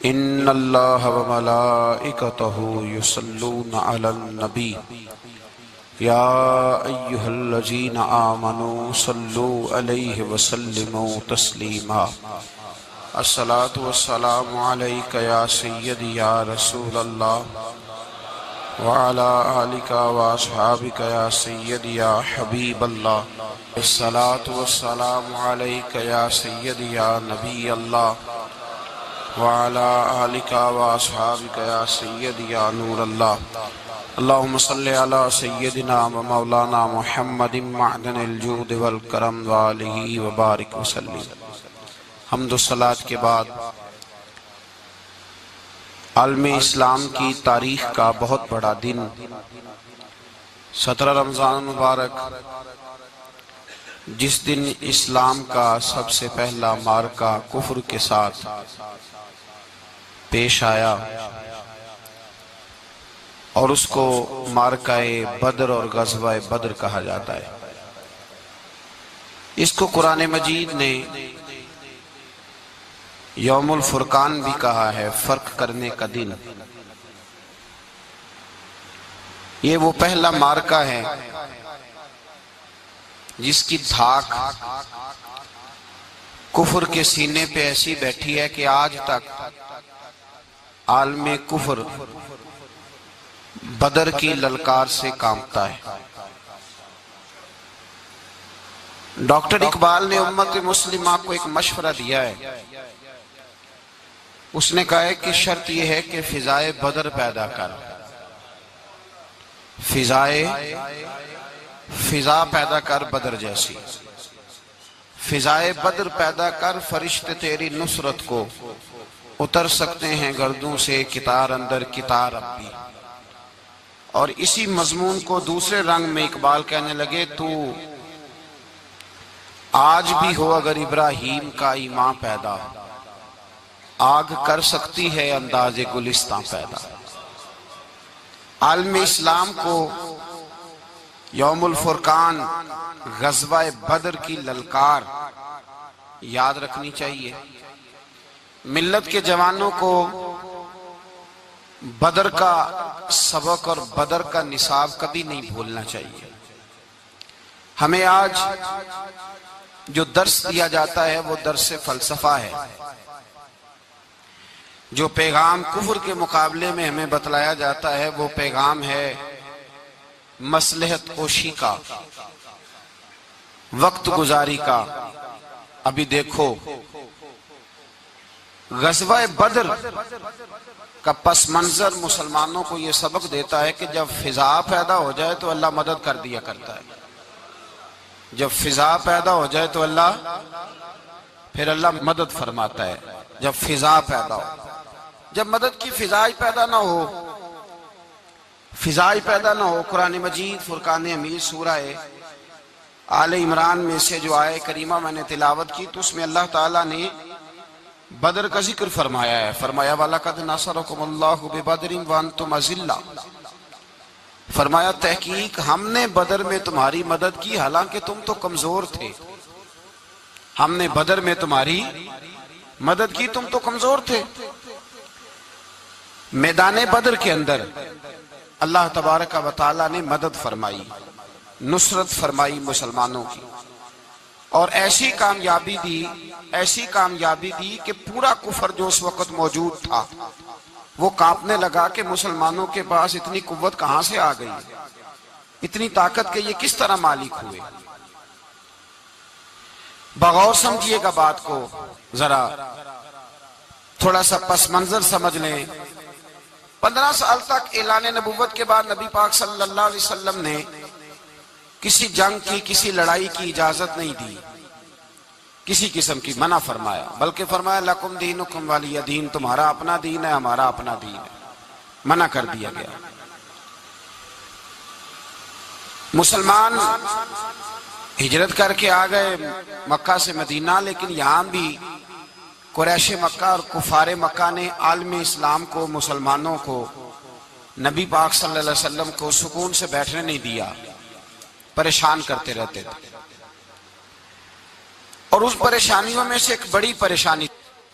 ان اللہ وملائکتہ یصلون علی النبی یا ایہا الذین آمنوا صلوا علیہ وسلموا تسلیما۔ الصلاۃ والسلام علیک یا سیدی یا رسول اللہ وعلی آلک واصحابک یا سیدی یا حبیب اللہ۔ الصلاۃ والسلام علیک یا سیدی یا نبی اللہ وعلی آلک واصحابک یا سیدی یا نور اللہ۔ اللہم صلی علی سیدنا و مولانا محمد معدن الجود والکرم وآلہ وبارک وسلم۔ حمد و صلاۃ کے بعد عالم اسلام کی تاریخ کا بہت بڑا دن 17 رمضان مبارک، جس دن اسلام کا سب سے پہلا معرکہ کفر کے ساتھ پیش آیا اور اس کو معرکہ بدر اور غزوہ بدر کہا جاتا ہے۔ اس کو قرآن مجید نے یوم الفرقان بھی کہا ہے، فرق کرنے کا دن۔ یہ وہ پہلا معرکہ ہے جس کی دھاک کفر کے سینے پہ ایسی بیٹھی ہے کہ آج تک عالم کفر بدر کی للکار سے کانپتا ہے۔ ڈاکٹر اقبال نے امت مسلمہ کو ایک مشورہ دیا ہے۔ اس نے کہا ہے کہ شرط یہ ہے کہ فضائے بدر پیدا کر، فضا پیدا کر بدر جیسی، فضائے بدر پیدا کر، فرشتے تیری نصرت کو اتر سکتے ہیں گردوں سے کتار اندر کتار اب بھی۔ اور اسی مضمون کو دوسرے رنگ میں اقبال کہنے لگے، تو آج بھی ہو اگر ابراہیم کا ایمان پیدا، آگ کر سکتی ہے انداز گلستان پیدا۔ عالم اسلام کو یوم الفرقان، غزوہ بدر کی للکار یاد رکھنی چاہیے۔ ملت کے جوانوں کو بدر کا سبق اور بدر کا نصاب کبھی نہیں بھولنا چاہیے۔ ہمیں آج جو درس دیا جاتا ہے وہ درس فلسفہ ہے۔ جو پیغام کفر کے مقابلے میں ہمیں بتلایا جاتا ہے وہ پیغام ہے مصلحت کوشی کا، وقت گزاری کا۔ ابھی دیکھو غزوہ بدر کا پس منظر مسلمانوں کو یہ سبق دیتا ہے کہ جب فضا پیدا ہو جائے تو اللہ مدد کر دیا کرتا ہے۔ جب فضا پیدا ہو جائے تو پھر اللہ مدد فرماتا ہے۔ جب فضا پیدا ہو، جب مدد کی فضائی پیدا نہ ہو، قرآن مجید فرقان حمید سورہ آل عمران میں سے جو آیہ کریمہ میں نے تلاوت کی تو اس میں اللہ تعالیٰ نے بدر کا ذکر فرمایا ہے۔ فرمایا وَلَقَدْ نَصَرَكُمُ اللَّهُ بِبَدْرٍ وَأَنْتُمْ أَذِلَّةٌ، فرمایا تحقیق ہم نے بدر میں تمہاری مدد کی حالانکہ تم تو کمزور تھے۔ ہم نے بدر میں تمہاری مدد کی، تم تو کمزور تھے۔ میدان بدر کے اندر اللہ تبارک و تعالیٰ نے مدد فرمائی، نصرت فرمائی مسلمانوں کی، اور ایسی کامیابی دی کہ پورا کفر جو اس وقت موجود تھا وہ کانپنے لگا کہ مسلمانوں کے پاس اتنی قوت کہاں سے آ گئی، اتنی طاقت کہ یہ کس طرح مالک ہوئے۔ بغور سمجھیے گا بات کو، ذرا تھوڑا سا پس منظر سمجھ لیں۔ 15 سال تک اعلان نبوت کے بعد نبی پاک صلی اللہ علیہ وسلم نے کسی جنگ کی، کسی لڑائی کی اجازت نہیں دی، کسی قسم کی منع فرمایا، بلکہ فرمایا لکم دینکم ولی دین، تمہارا اپنا دین ہے ہمارا اپنا دین ہے، منع کر دیا گیا۔ مسلمان ہجرت کر کے آ گئے مکہ سے مدینہ، لیکن یہاں بھی قریش مکہ اور کفار مکہ نے عالم اسلام کو، مسلمانوں کو، نبی پاک صلی اللہ علیہ وسلم کو سکون سے بیٹھنے نہیں دیا، پریشان کرتے رہتے تھے۔ اور اس پریشانیوں میں سے ایک بڑی پریشانی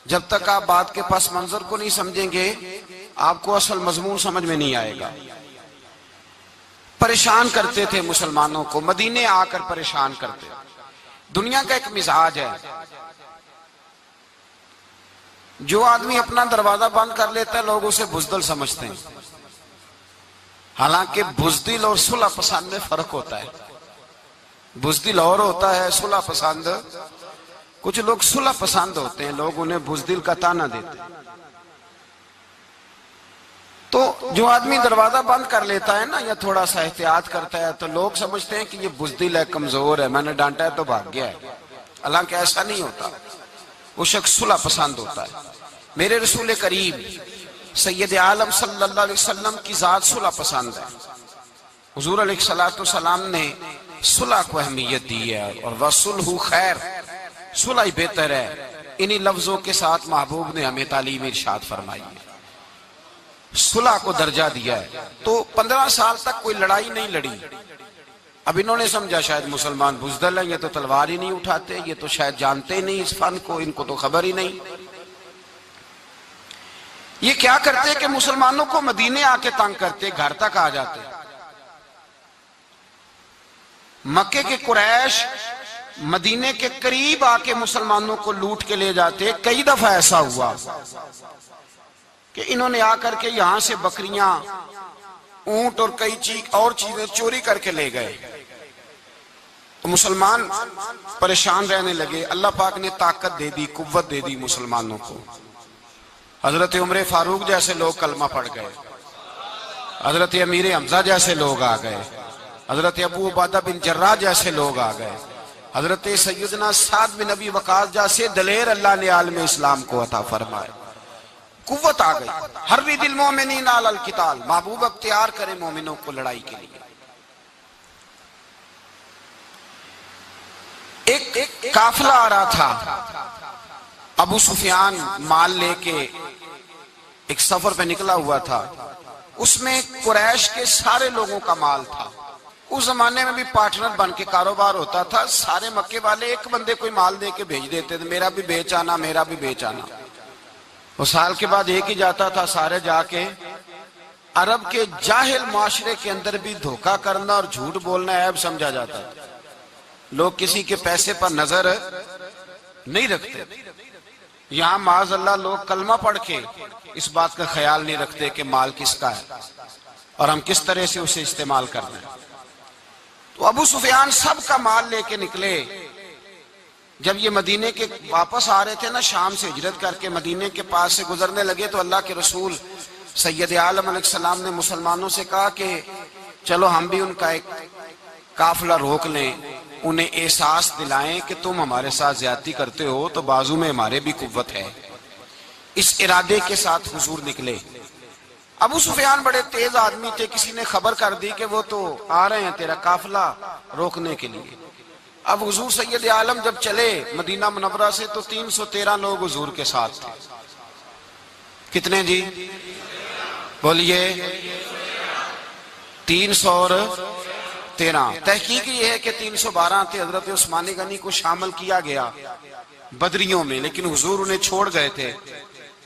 جب تک آپ بات کے پس منظر کو نہیں سمجھیں گے آپ کو اصل مضمون سمجھ میں نہیں آئے گا۔ پریشان کرتے تھے مسلمانوں کو، مدینے آ کر پریشان کرتے۔ دنیا کا ایک مزاج ہے، جو آدمی اپنا دروازہ بند کر لیتا ہے لوگ اسے بزدل سمجھتے ہیں، حالانکہ بزدل اور صلح پسند میں فرق ہوتا ہے۔ بزدل اور ہوتا ہے، صلح پسند، کچھ لوگ صلح پسند ہوتے ہیں، لوگ انہیں بزدل کا طعنہ دیتے ہیں۔ تو جو آدمی دروازہ بند کر لیتا ہے نا یا تھوڑا سا احتیاط کرتا ہے تو لوگ سمجھتے ہیں کہ یہ بزدل ہے، کمزور ہے، میں نے ڈانٹا ہے تو بھاگ گیا ہے، حالانکہ ایسا نہیں ہوتا، وہ شخص صلح پسند ہوتا ہے۔ میرے رسول کریم سید عالم صلی اللہ علیہ وسلم کی ذات صلح پسند ہے۔ حضور علیہ السلام نے صلح کو اہمیت دی ہے، اور وَصُلْحُ خیر، صلح ہی بہتر ہے۔ انہی لفظوں کے ساتھ محبوب نے ہمیں تعلیم ارشاد فرمائی ہے، صلح کو درجہ دیا ہے۔ تو 15 سال تک کوئی لڑائی نہیں لڑی۔ اب انہوں نے سمجھا شاید مسلمان بزدل ہیں، یہ تو تلوار ہی نہیں اٹھاتے، یہ تو شاید جانتے ہی نہیں اس فن کو، ان کو تو خبر ہی نہیں۔ یہ کیا کرتے کہ مسلمانوں کو مدینے آ کے تنگ کرتے، گھر تک آ جاتے۔ مکے کے قریش مدینے کے قریب آ کے مسلمانوں کو لوٹ کے لے جاتے۔ کئی دفعہ ایسا ہوا کہ انہوں نے آ کر کے یہاں سے بکریاں، اونٹ اور کئی اور چیزیں چوری کر کے لے گئے۔ تو مسلمان پریشان رہنے لگے۔ اللہ پاک نے طاقت دے دی، قوت دے دی مسلمانوں کو۔ حضرت عمر فاروق جیسے لوگ کلمہ پڑھ گئے، حضرت امیر حمزہ جیسے لوگ آ گئے، حضرت ابو عبیدہ بن جراح جیسے لوگ آ گئے، حضرت سیدنا سعد بن ابی وقاص جیسے دلیر اللہ نے عالم اسلام کو عطا فرمائے۔ قوت آ گئی۔ حرِّض المؤمنین علی القتال، محبوب اختیار کرے مومنوں کو لڑائی کے لیے۔ ایک قافلہ آ رہا تھا، ابو سفیان مال لے کے ایک سفر پہ نکلا ہوا تھا، اس میں قریش کے سارے لوگوں کا مال تھا۔ اس زمانے میں بھی پارٹنر بن کے کاروبار ہوتا تھا، سارے مکے والے ایک بندے کوئی مال دے کے بھیج دیتے تھے، میرا بھی بیچ آنا، میرا بھی بیچ آنا۔ وہ سال کے بعد ایک ہی جاتا تھا، سارے جا کے۔ عرب کے جاہل معاشرے کے اندر بھی دھوکہ کرنا اور جھوٹ بولنا عیب سمجھا جاتا تھا، لوگ کسی کے پیسے پر نظر نہیں رکھتے۔ یہاں معاذ اللہ لوگ کلمہ پڑھ کے اس بات کا خیال نہیں رکھتے کہ مال کس کا ہے اور ہم کس طرح سے اسے استعمال کرنا ہے۔ تو ابو سفیان سب کا مال لے کے نکلے۔ جب یہ مدینے کے واپس آ رہے تھے نا، شام سے ہجرت کر کے مدینے کے پاس سے گزرنے لگے، تو اللہ کے رسول سید عالم علیہ السلام نے مسلمانوں سے کہا کہ چلو ہم بھی ان کا ایک قافلہ روک لیں، انہیں احساس دلائیں کہ تم ہمارے ساتھ زیادتی کرتے ہو تو بازو میں ہمارے بھی قوت ہے۔ اس ارادے کے ساتھ حضور نکلے۔ ابو سفیان بڑے تیز آدمی تھے، کسی نے خبر کر دی کہ وہ تو آ رہے ہیں تیرا قافلہ روکنے کے لیے۔ اب حضور سید عالم جب چلے مدینہ منورہ سے تو 313 لوگ حضور کے ساتھ تھے۔ کتنے جی؟ بولیے 313۔ تحقیق یہ ہے کہ 312 تھے، حضرت عثمان غنی کو شامل کیا گیا بدریوں میں، لیکن حضور انہیں چھوڑ گئے تھے،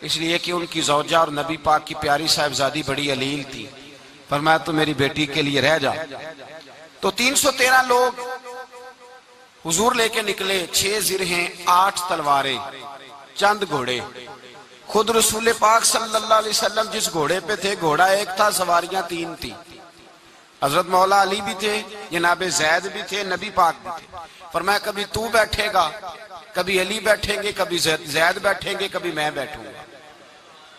اس لیے کہ ان کی زوجہ اور نبی پاک کی پیاری صاحبزادی بڑی علیل تھی، فرمایا تو میری بیٹی کے لیے رہ جا۔ تو 313 لوگ حضور لے کے نکلے، 6 زرہیں، 8 تلواریں، چند گھوڑے۔ خود رسول پاک صلی اللہ علیہ وسلم جس گھوڑے پہ تھے، گھوڑا ایک تھا، سواریاں 3 تھی۔ حضرت مولا علی بھی تھے، جناب زید بھی تھے، نبی پاک بھی تھے۔ فرمایا کبھی تو بیٹھے گا، کبھی علی بیٹھیں گے، کبھی زید بیٹھیں گے، کبھی میں بیٹھوں گا۔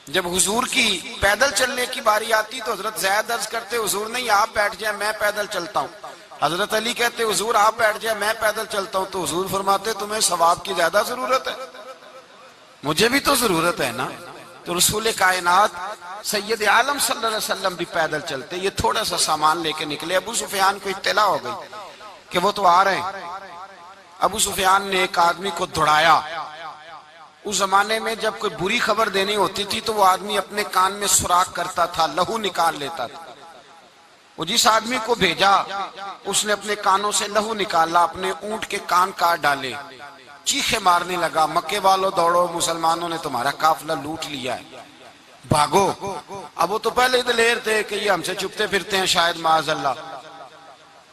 جب حضور کی پیدل چلنے کی باری آتی تو حضرت زید عرض کرتے حضور نہیں آپ بیٹھ جائیں، میں پیدل چلتا ہوں۔ حضرت علی کہتے حضور آپ بیٹھ جائیں، میں پیدل چلتا ہوں۔ تو حضور فرماتے تمہیں ثواب کی زیادہ ضرورت ہے، مجھے بھی تو ضرورت ہے نا۔ تو رسول کائنات سید عالم صلی اللہ علیہ وسلم بھی پیدل چلتے، یہ تھوڑا سا سامان لے کے نکلے۔ ابو سفیان کو اطلاع ہو گئی کہ وہ تو آ رہے ہیں۔ ابو سفیان نے ایک آدمی کو دوڑایا۔ اس زمانے میں جب کوئی بری خبر دینی ہوتی تھی تو وہ آدمی اپنے کان میں سوراخ کرتا تھا، لہو نکال لیتا تھا۔ وہ جس آدمی کو بھیجا اس نے اپنے کانوں سے لہو نکالا، اپنے اونٹ کے کان کاٹ ڈالے۔ چیخے مارنے لگا، مکے والوں دوڑو، مسلمانوں نے تمہارا قافلہ لوٹ لیا ہے، بھاگو۔ اب وہ تو پہلے دلیر تھے کہ یہ ہم سے چھپتے پھرتے ہیں شاید معاذ اللہ۔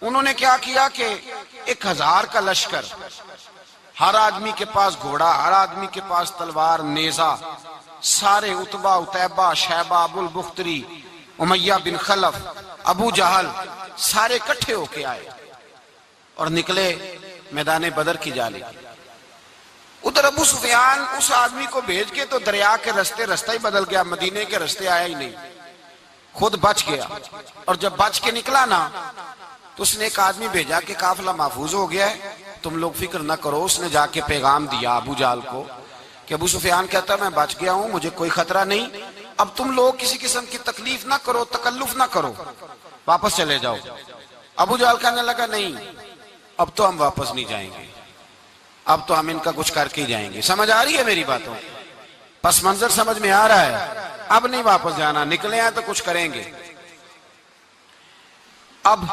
انہوں نے کیا کیا کہ 1000 کا لشکر، ہر آدمی کے پاس گھوڑا، ہر آدمی کے پاس تلوار، نیزہ، سارے عتبہ، عتیبہ، شیبہ، ابو البختری، امیہ بن خلف، ابو جہل، سارے اکٹھے ہو کے آئے اور نکلے میدان بدر کی جانب۔ ادھر ابو سفیان اس آدمی کو بھیج کے تو دریا کے رستہ ہی بدل گیا، مدینے کے رستے آیا ہی نہیں، خود بچ گیا۔ اور جب بچ کے نکلا نا تو اس نے ایک آدمی بھیجا کہ قافلہ محفوظ ہو گیا ہے، تم لوگ فکر نہ کرو۔ اس نے جا کے پیغام دیا ابو جہل کو کہ ابو سفیان کہتا ہے میں بچ گیا ہوں، مجھے کوئی خطرہ نہیں، اب تم لوگ کسی قسم کی تکلیف نہ کرو، تکلف نہ کرو، واپس چلے جاؤ۔ ابو جہل کہنے لگا نہیں، اب تو ہم واپس نہیں جائیں گے، اب تو ہم ان کا کچھ کر کے ہی جائیں گے۔ سمجھ آ رہی ہے میری باتوں؟ پس منظر سمجھ میں آ رہا ہے؟ اب نہیں واپس جانا، نکلے ہیں تو کچھ کریں گے۔ اب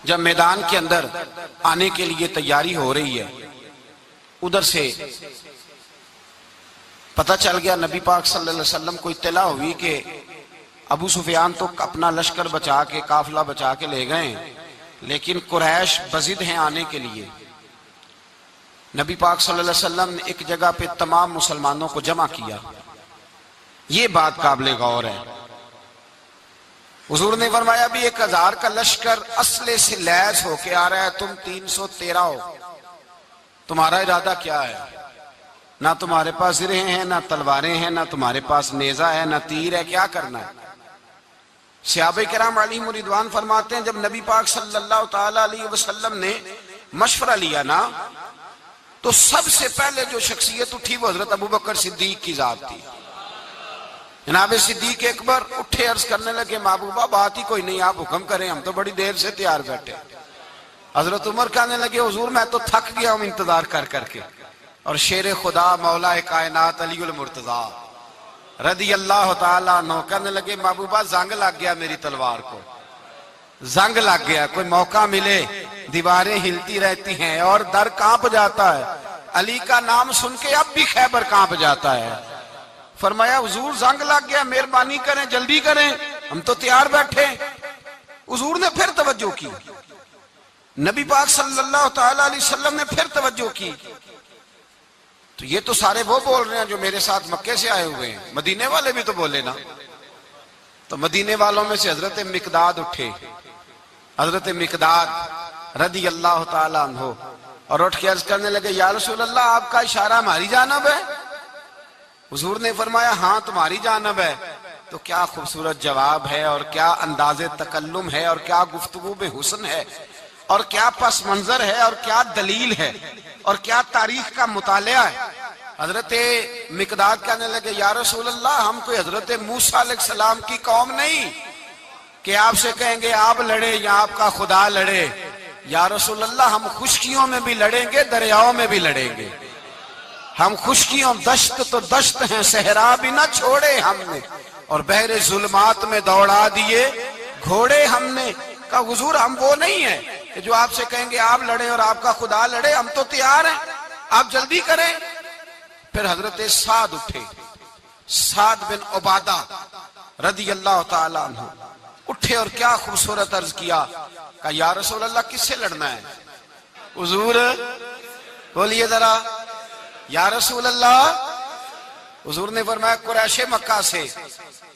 جب میدان کے اندر آنے کے لیے تیاری ہو رہی ہے، ادھر سے پتہ چل گیا، نبی پاک صلی اللہ علیہ وسلم کو اطلاع ہوئی کہ ابو سفیان تو اپنا لشکر بچا کے، قافلہ بچا کے لے گئے، لیکن قریش بضد ہیں آنے کے لیے۔ نبی پاک صلی اللہ علیہ وسلم نے ایک جگہ پہ تمام مسلمانوں کو جمع کیا۔ یہ بات قابل غور ہے۔ حضور نے فرمایا بھی 1000 کا لشکر اسلحے سے لیس ہو کے آ رہا ہے، تم 313 ہو، تمہارا ارادہ کیا ہے؟ نہ تمہارے پاس زرہیں ہیں، نہ تلواریں ہیں، نہ تمہارے پاس نیزہ ہے، نہ تیر ہے، کیا کرنا ہے؟ صحابہ کرام علیہم رضوان فرماتے ہیں جب نبی پاک صلی اللہ تعالی علیہ وسلم نے مشورہ لیا نا تو سب سے پہلے جو شخصیت اٹھی وہ حضرت ابوبکر صدیق کی ذات تھی۔ جناب صدیق اکبر اٹھے، عرض کرنے لگے محبوبہ بات ہی کوئی نہیں، آپ حکم کریں، ہم تو بڑی دیر سے تیار بیٹھے۔ حضرت عمر کہنے لگے حضور میں تو تھک گیا ہوں انتظار کر کر کے۔ اور شیر خدا مولا کائنات علی المرتضیٰ رضی اللہ تعالیٰ عنہ کہنے لگے محبوبہ زنگ لگ گیا میری تلوار کو، زنگ لگ گیا، کوئی موقع ملے دیواریں ہلتی رہتی ہیں اور در کانپ جاتا ہے، علی کا نام سن کے اب بھی خیبر کانپ جاتا ہے۔ فرمایا حضور زنگ لگ گیا، مہربانی کریں، جلدی کریں، ہم تو تیار بیٹھے۔ حضور نے پھر توجہ کی، نبی پاک صلی اللہ تعالی علیہ وسلم نے پھر توجہ کی، تو یہ تو سارے وہ بول رہے ہیں جو میرے ساتھ مکے سے آئے ہوئے ہیں، مدینے والے بھی تو بولے نا۔ تو مدینے والوں میں سے حضرت مقداد اٹھے، حضرت مقداد رضی اللہ تعالیٰ عنہ، اور اٹھ کے عرض کرنے لگے یا رسول اللہ آپ کا اشارہ ہماری جانب ہے؟ حضور نے فرمایا ہاں تمہاری جانب ہے۔ تو کیا خوبصورت جواب ہے، اور کیا انداز تکلم ہے، اور کیا گفتگو بے حسن ہے، اور کیا پس منظر ہے، اور کیا دلیل ہے، اور کیا تاریخ کا مطالعہ ہے۔ حضرت مقداد کہنے لگے یا رسول اللہ ہم کوئی حضرت موسیٰ علیہ السلام کی قوم نہیں کہ آپ سے کہیں گے آپ لڑے یا آپ کا خدا لڑے۔ یا رسول اللہ ہم خشکیوں میں بھی لڑیں گے، دریاؤں میں بھی لڑیں گے، ہم خشکیوں دشت تو دشت ہیں، صحرا بھی نہ چھوڑے ہم نے، اور بحر ظلمات میں دوڑا دیے گھوڑے ہم نے۔ کہا حضور ہم وہ نہیں ہیں کہ جو آپ سے کہیں گے آپ لڑیں اور آپ کا خدا لڑے، ہم تو تیار ہیں، آپ جلدی کریں۔ پھر حضرت سعد اٹھے، سعد بن عبادہ رضی اللہ تعالیٰ عنہ اٹھے اور کیا خوبصورت عرض کیا، کہا یا رسول اللہ کس سے لڑنا ہے؟ حضور بولیے ذرا یا رسول اللہ۔ حضور نے فرمایا قریش مکہ سے۔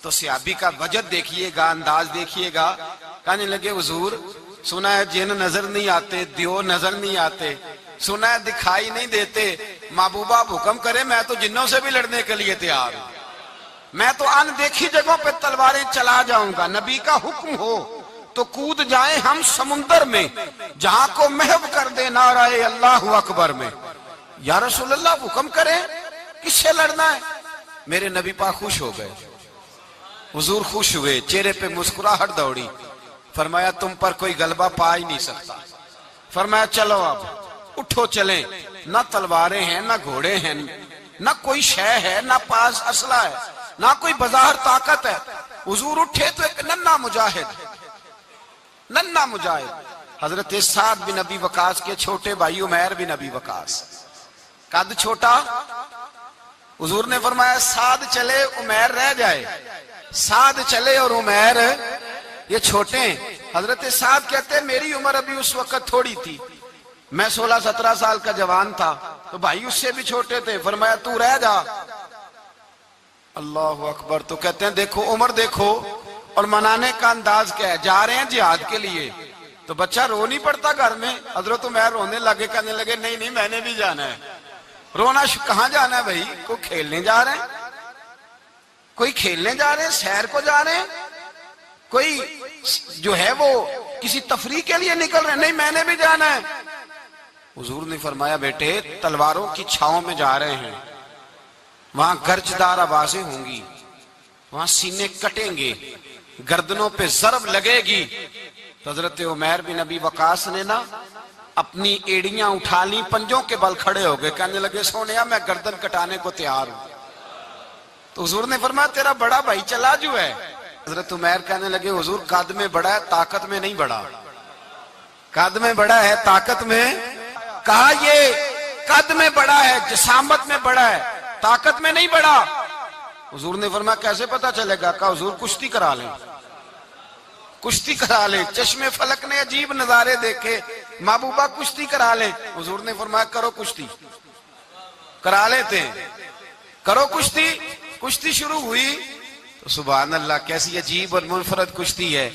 تو صحابی کا وجد دیکھیے گا، انداز دیکھیے گا، کہنے لگے حضور سنا ہے جن نظر نہیں آتے، دیو نظر نہیں آتے، سنا ہے دکھائی نہیں دیتے، محبوبہ حکم کرے میں تو جنوں سے بھی لڑنے کے لیے تیار ہوں، میں تو ان دیکھی جگہوں پہ تلواریں چلا جاؤں گا، نبی کا حکم ہو تو کود جائیں ہم سمندر میں، جہاں کو محو کر دے نعرہ اللہ اکبر میں۔ یا رسول اللہ حکم کریں کس سے لڑنا ہے؟ میرے نبی پاک خوش ہو گئے، حضور خوش ہوئے، چہرے پہ مسکراہٹ دوڑی، فرمایا تم پر کوئی غلبہ پا ہی نہیں سکتا۔ فرمایا چلو اب اٹھو چلیں، نہ تلواریں ہیں، نہ گھوڑے ہیں، نہ کوئی شے ہے، نہ پاس اسلحہ ہے، نہ کوئی بظاہر طاقت ہے۔ حضور اٹھے تو ایک ننھا مجاہد حضرت سعد بن ابی وقاص کے چھوٹے بھائی عمیر بن ابی وقاص قد چھوٹا، حضور نے فرمایا سعد چلے عمیر رہ جائے، سعد چلے اور عمیر یہ چھوٹے ہیں۔ حضرت سعد کہتے ہیں میری عمر ابھی اس وقت تھوڑی تھی، میں 16-17 سال کا جوان تھا، تو بھائی اس سے بھی چھوٹے تھے، فرمایا تو رہ جا۔ اللہ اکبر۔ تو کہتے ہیں دیکھو عمر دیکھو، اور منانے کا انداز کیا ہے، جا رہے ہیں جہاد کے لیے، تو بچہ رو نہیں پڑتا گھر میں۔ حضرت عمیر رونے لگے، کہنے لگے نہیں نہیں میں نے بھی جانا ہے۔ رونا کہاں جانا ہے بھائی؟ کوئی کھیلنے جا رہے ہیں، کوئی کھیلنے جا رہے ہیں، سیر کو جا رہے ہیں، کوئی جو ہے وہ کسی تفریح کے لیے نکل رہے ہیں، نہیں میں نے بھی جانا ہے۔ حضور نے فرمایا بیٹے تلواروں کی چھاؤں میں جا رہے ہیں، وہاں گرجدار آوازیں ہوں گی، وہاں سینے کٹیں گے، گردنوں پہ ضرب لگے گی۔ تو حضرت عمیر بن ابی وقاص نے نا اپنی ایڑیاں اٹھا لی، پنجوں کے بل کھڑے ہو گئے، کہنے لگے سونیا میں گردن کٹانے کو تیار ہوں۔ تو حضور نے فرمایا تیرا بڑا بھائی چلا جو ہے۔ حضرت عمیر کہنے لگے حضور قد میں بڑا ہے، طاقت میں نہیں بڑا، قد میں بڑا ہے طاقت میں۔ کہا یہ قد میں بڑا ہے، جسامت میں بڑا ہے، طاقت میں نہیں بڑا۔ حضور نے فرمایا کیسے پتا چلے گا؟ کہا حضور کشتی کرا لیں، کشتی کرا لیں۔ چشمے فلک نے عجیب نظارے دیکھے، محبوبہ کشتی کرا لیں۔ حضور نے فرمایا کرو کشتی، کرا لیتے ہیں، کرو کشتی۔ کشتی شروع ہوئی تو سبحان اللہ کیسی عجیب اور منفرد کشتی ہے۔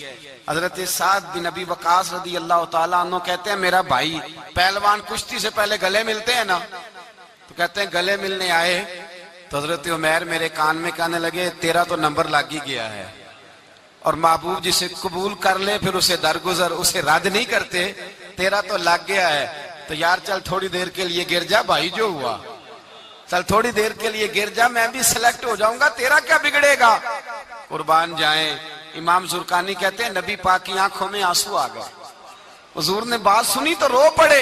حضرت سعد بن ابی وقاص رضی اللہ تعالیٰ عنہ کہتے ہیں میرا بھائی پہلوان کشتی سے پہلے گلے ملتے ہیں نا، تو کہتے ہیں گلے ملنے آئے تو حضرت عمیر میرے کان میں کہنے لگے تیرا تو نمبر لگ ہی گیا ہے، اور محبوب جسے قبول کر لے پھر اسے درگزر، اسے رد نہیں کرتے، تیرا تو لگ گیا ہے، تو یار چل تھوڑی دیر کے لیے گر جا بھائی، جو ہوا چل تھوڑی دیر کے لیے گر جا، میں بھی سلیکٹ ہو جاؤں گا، تیرا کیا بگڑے گا۔ قربان جائیں امام زرقانی کہتے ہیں نبی پاک کی آنکھوں میں آنسو آ گئے، حضور نے بات سنی تو رو پڑے،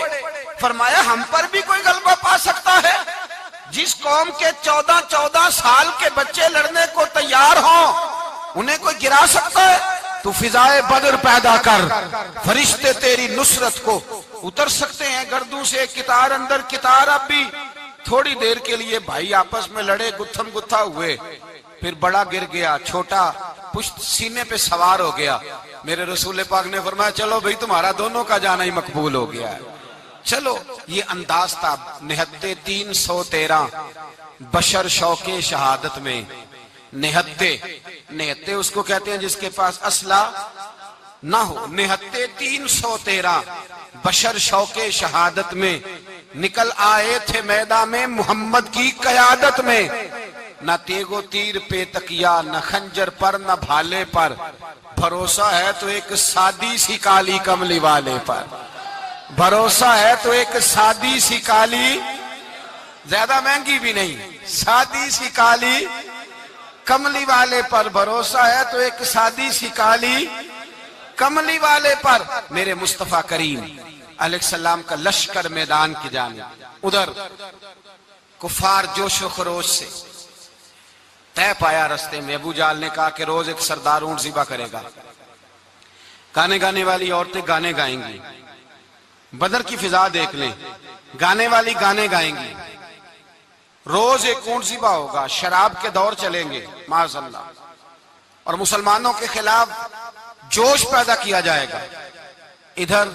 فرمایا ہم پر بھی کوئی غلبہ پا سکتا ہے؟ جس قوم کے 14 سال کے بچے لڑنے کو تیار ہوں انہیں کوئی گرا سکتا ہے؟ تو فضائے بدر پیدا کر، فرشتے تیری نصرت کو اتر سکتے ہیں گردوں سے، کتار اندر کتار۔ اب بھی تھوڑی دیر کے لیے بھائی آپس میں لڑے، گتھم گتھا ہوئے، پھر بڑا گر گیا، چھوٹا پشت سینے پہ سوار ہو گیا۔ میرے رسول پاک نے فرمایا چلو بھئی تمہارا دونوں کا جانا ہی مقبول ہو گیا ہے، چلو۔ یہ انداز تھا نہتے 313 بشر شوق شہادت میں۔ نہتے اس کو کہتے ہیں جس کے پاس اسلحہ نہ ہو۔ نہتے 313 بشر شوق شہادت میں نکل آئے تھے میدان میں محمد کی قیادت میں، نہ تیگ و تیر پہ تکیا، نہ خنجر پر نہ بھالے پر، بھروسہ ہے تو ایک سادی سی کالی کملی والے پر، بھروسہ ہے تو ایک سادی سی کالی، زیادہ مہنگی بھی نہیں، سادی سی کالی کملی والے پر، بھروسہ ہے تو ایک سادی سی کالی کملی والے پر۔ میرے مصطفیٰ کریم علیہ السلام کا لشکر میدان کی جانب، ادھر کفار جوش و خروش سے طے پایا رستے میں۔ ابو جہل نے کہا کہ روز ایک سردار اونٹ ذبح کرے گا، گانے گانے والی عورتیں گانے گائیں گی، بدر کی فضا دیکھ لیں، گانے والی گانے گائیں گی، روز ایک اونٹ ذبح ہوگا، شراب کے دور چلیں گے معاذ اللہ، اور مسلمانوں کے خلاف جوش پیدا کیا جائے گا۔ ادھر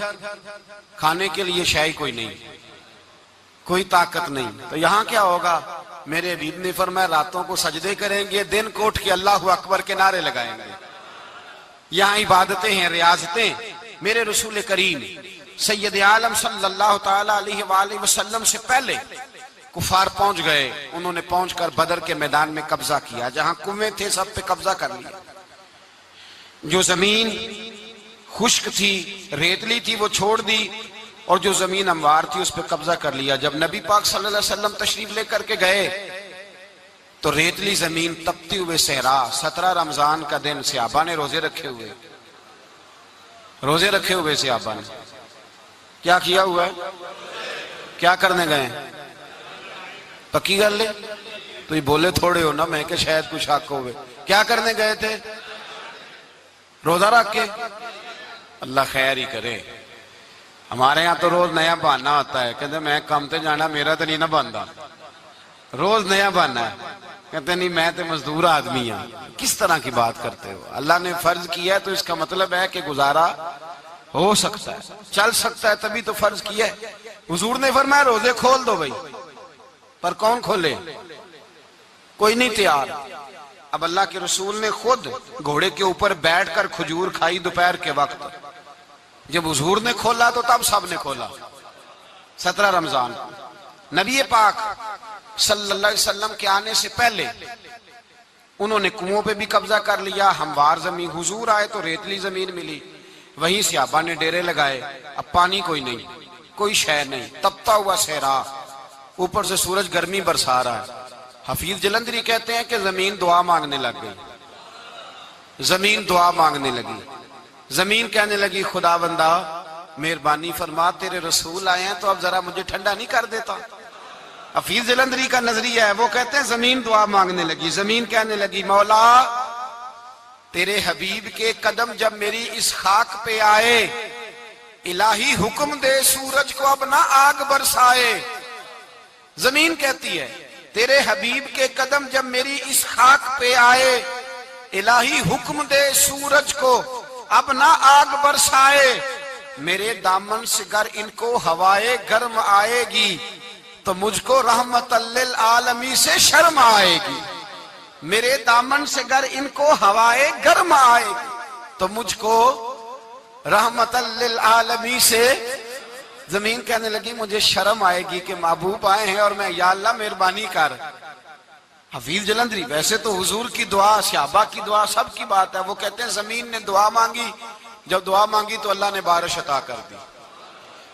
کھانے کے لیے شے کوئی نہیں، کوئی طاقت نہیں، تو یہاں کیا ہوگا؟ میرے حبیب نے فرمایا راتوں کو سجدے کریں گے، دن کو اٹھ کے اللہ اکبر کے نعرے لگائیں گے۔ یہاں عبادتیں ہیں، ریاضتیں۔ میرے رسول کریم سید عالم صلی اللہ تعالی علیہ وآلہ وسلم سے پہلے کفار پہنچ گئے، انہوں نے پہنچ کر بدر کے میدان میں قبضہ کیا، جہاں کنویں تھے سب پہ قبضہ کر لیا، جو زمین خشک تھی ریتلی تھی وہ چھوڑ دی، اور جو زمین ہموار تھی اس پہ قبضہ کر لیا۔ جب نبی پاک صلی اللہ علیہ وسلم تشریف لے کر کے گئے تو ریتلی زمین، تپتی ہوئے صحرا، 17 رمضان کا دن، صحابہ نے روزے رکھے ہوئے صحابہ نے کیا کیا ہوا ہے؟ کیا کرنے گئے؟ پکی گل لے تو یہ بولے تھوڑے ہو نا، میں کہ شاید کچھ حق ہوئے۔ کیا کرنے گئے تھے؟ روزہ رکھ کے۔ اللہ خیر ہی کرے، ہمارے یہاں تو روز نیا بہانا ہوتا ہے، کہتے میں کام تے جانا، میرا تو نہیں نہ بنتا، روز نیا بہانا ہے، کہتے نہیں میں تو مزدور آدمی ہوں۔ کس طرح کی بات کرتے ہو؟ اللہ نے فرض کیا ہے تو اس کا مطلب ہے کہ گزارا ہو سکتا ہے، چل سکتا ہے، تبھی تو فرض کیا ہے۔ حضور نے فرمایا روزے کھول دو بھائی، پر کون کھولے؟ کوئی نہیں تیار۔ اب اللہ کے رسول نے خود گھوڑے کے اوپر بیٹھ کر کھجور کھائی دوپہر کے وقت، جب حضور نے کھولا تو تب سب نے کھولا۔ 17 رمضان نبی پاک صلی اللہ علیہ وسلم کے آنے سے پہلے انہوں نے کنووں پہ بھی قبضہ کر لیا، ہموار زمین، حضور آئے تو ریتلی زمین ملی، وہیں صحابہ نے ڈیرے لگائے۔ اب پانی کوئی نہیں، کوئی شے نہیں، تپتا ہوا صحرا، اوپر سے سورج گرمی برسا رہا ہے۔ حفیظ جلندری کہتے ہیں کہ زمین دعا مانگنے لگ گئی، زمین دعا مانگنے لگی، زمین کہنے لگی خدا بندہ مہربانی فرما، تیرے رسول آئے ہیں تو اب ذرا مجھے ٹھنڈا نہیں کر دیتا۔ حفیظ جلندری کا نظریہ ہے، وہ کہتے ہیں زمین دعا مانگنے لگی، زمین کہنے لگی مولا تیرے حبیب کے قدم جب میری اس خاک پہ آئے، الہی حکم دے سورج کو اب نہ آگ برسائے۔ زمین کہتی ہے تیرے حبیب کے قدم جب میری اس خاک پہ آئے، الہی حکم دے سورج کو اب نہ آگ برسائے۔ میرے دامن سے گر ان کو ہوائے گرم آئے گی تو مجھ کو رحمت للعالمین سے شرم آئے گی۔ میرے دامن سے گر ان کو ہوائے گرم آئے گی تو مجھ کو رحمت للعالمین سے، زمین کہنے لگی مجھے شرم آئے گی کہ محبوب آئے ہیں اور میں یا اللہ مہربانی کر۔ حفیظ جلندری ویسے تو حضور کی دعا، صحابہ کی دعا، سب کی بات ہے، وہ کہتے ہیں زمین نے دعا مانگی، جب دعا مانگی تو اللہ نے بارش عطا کر دی۔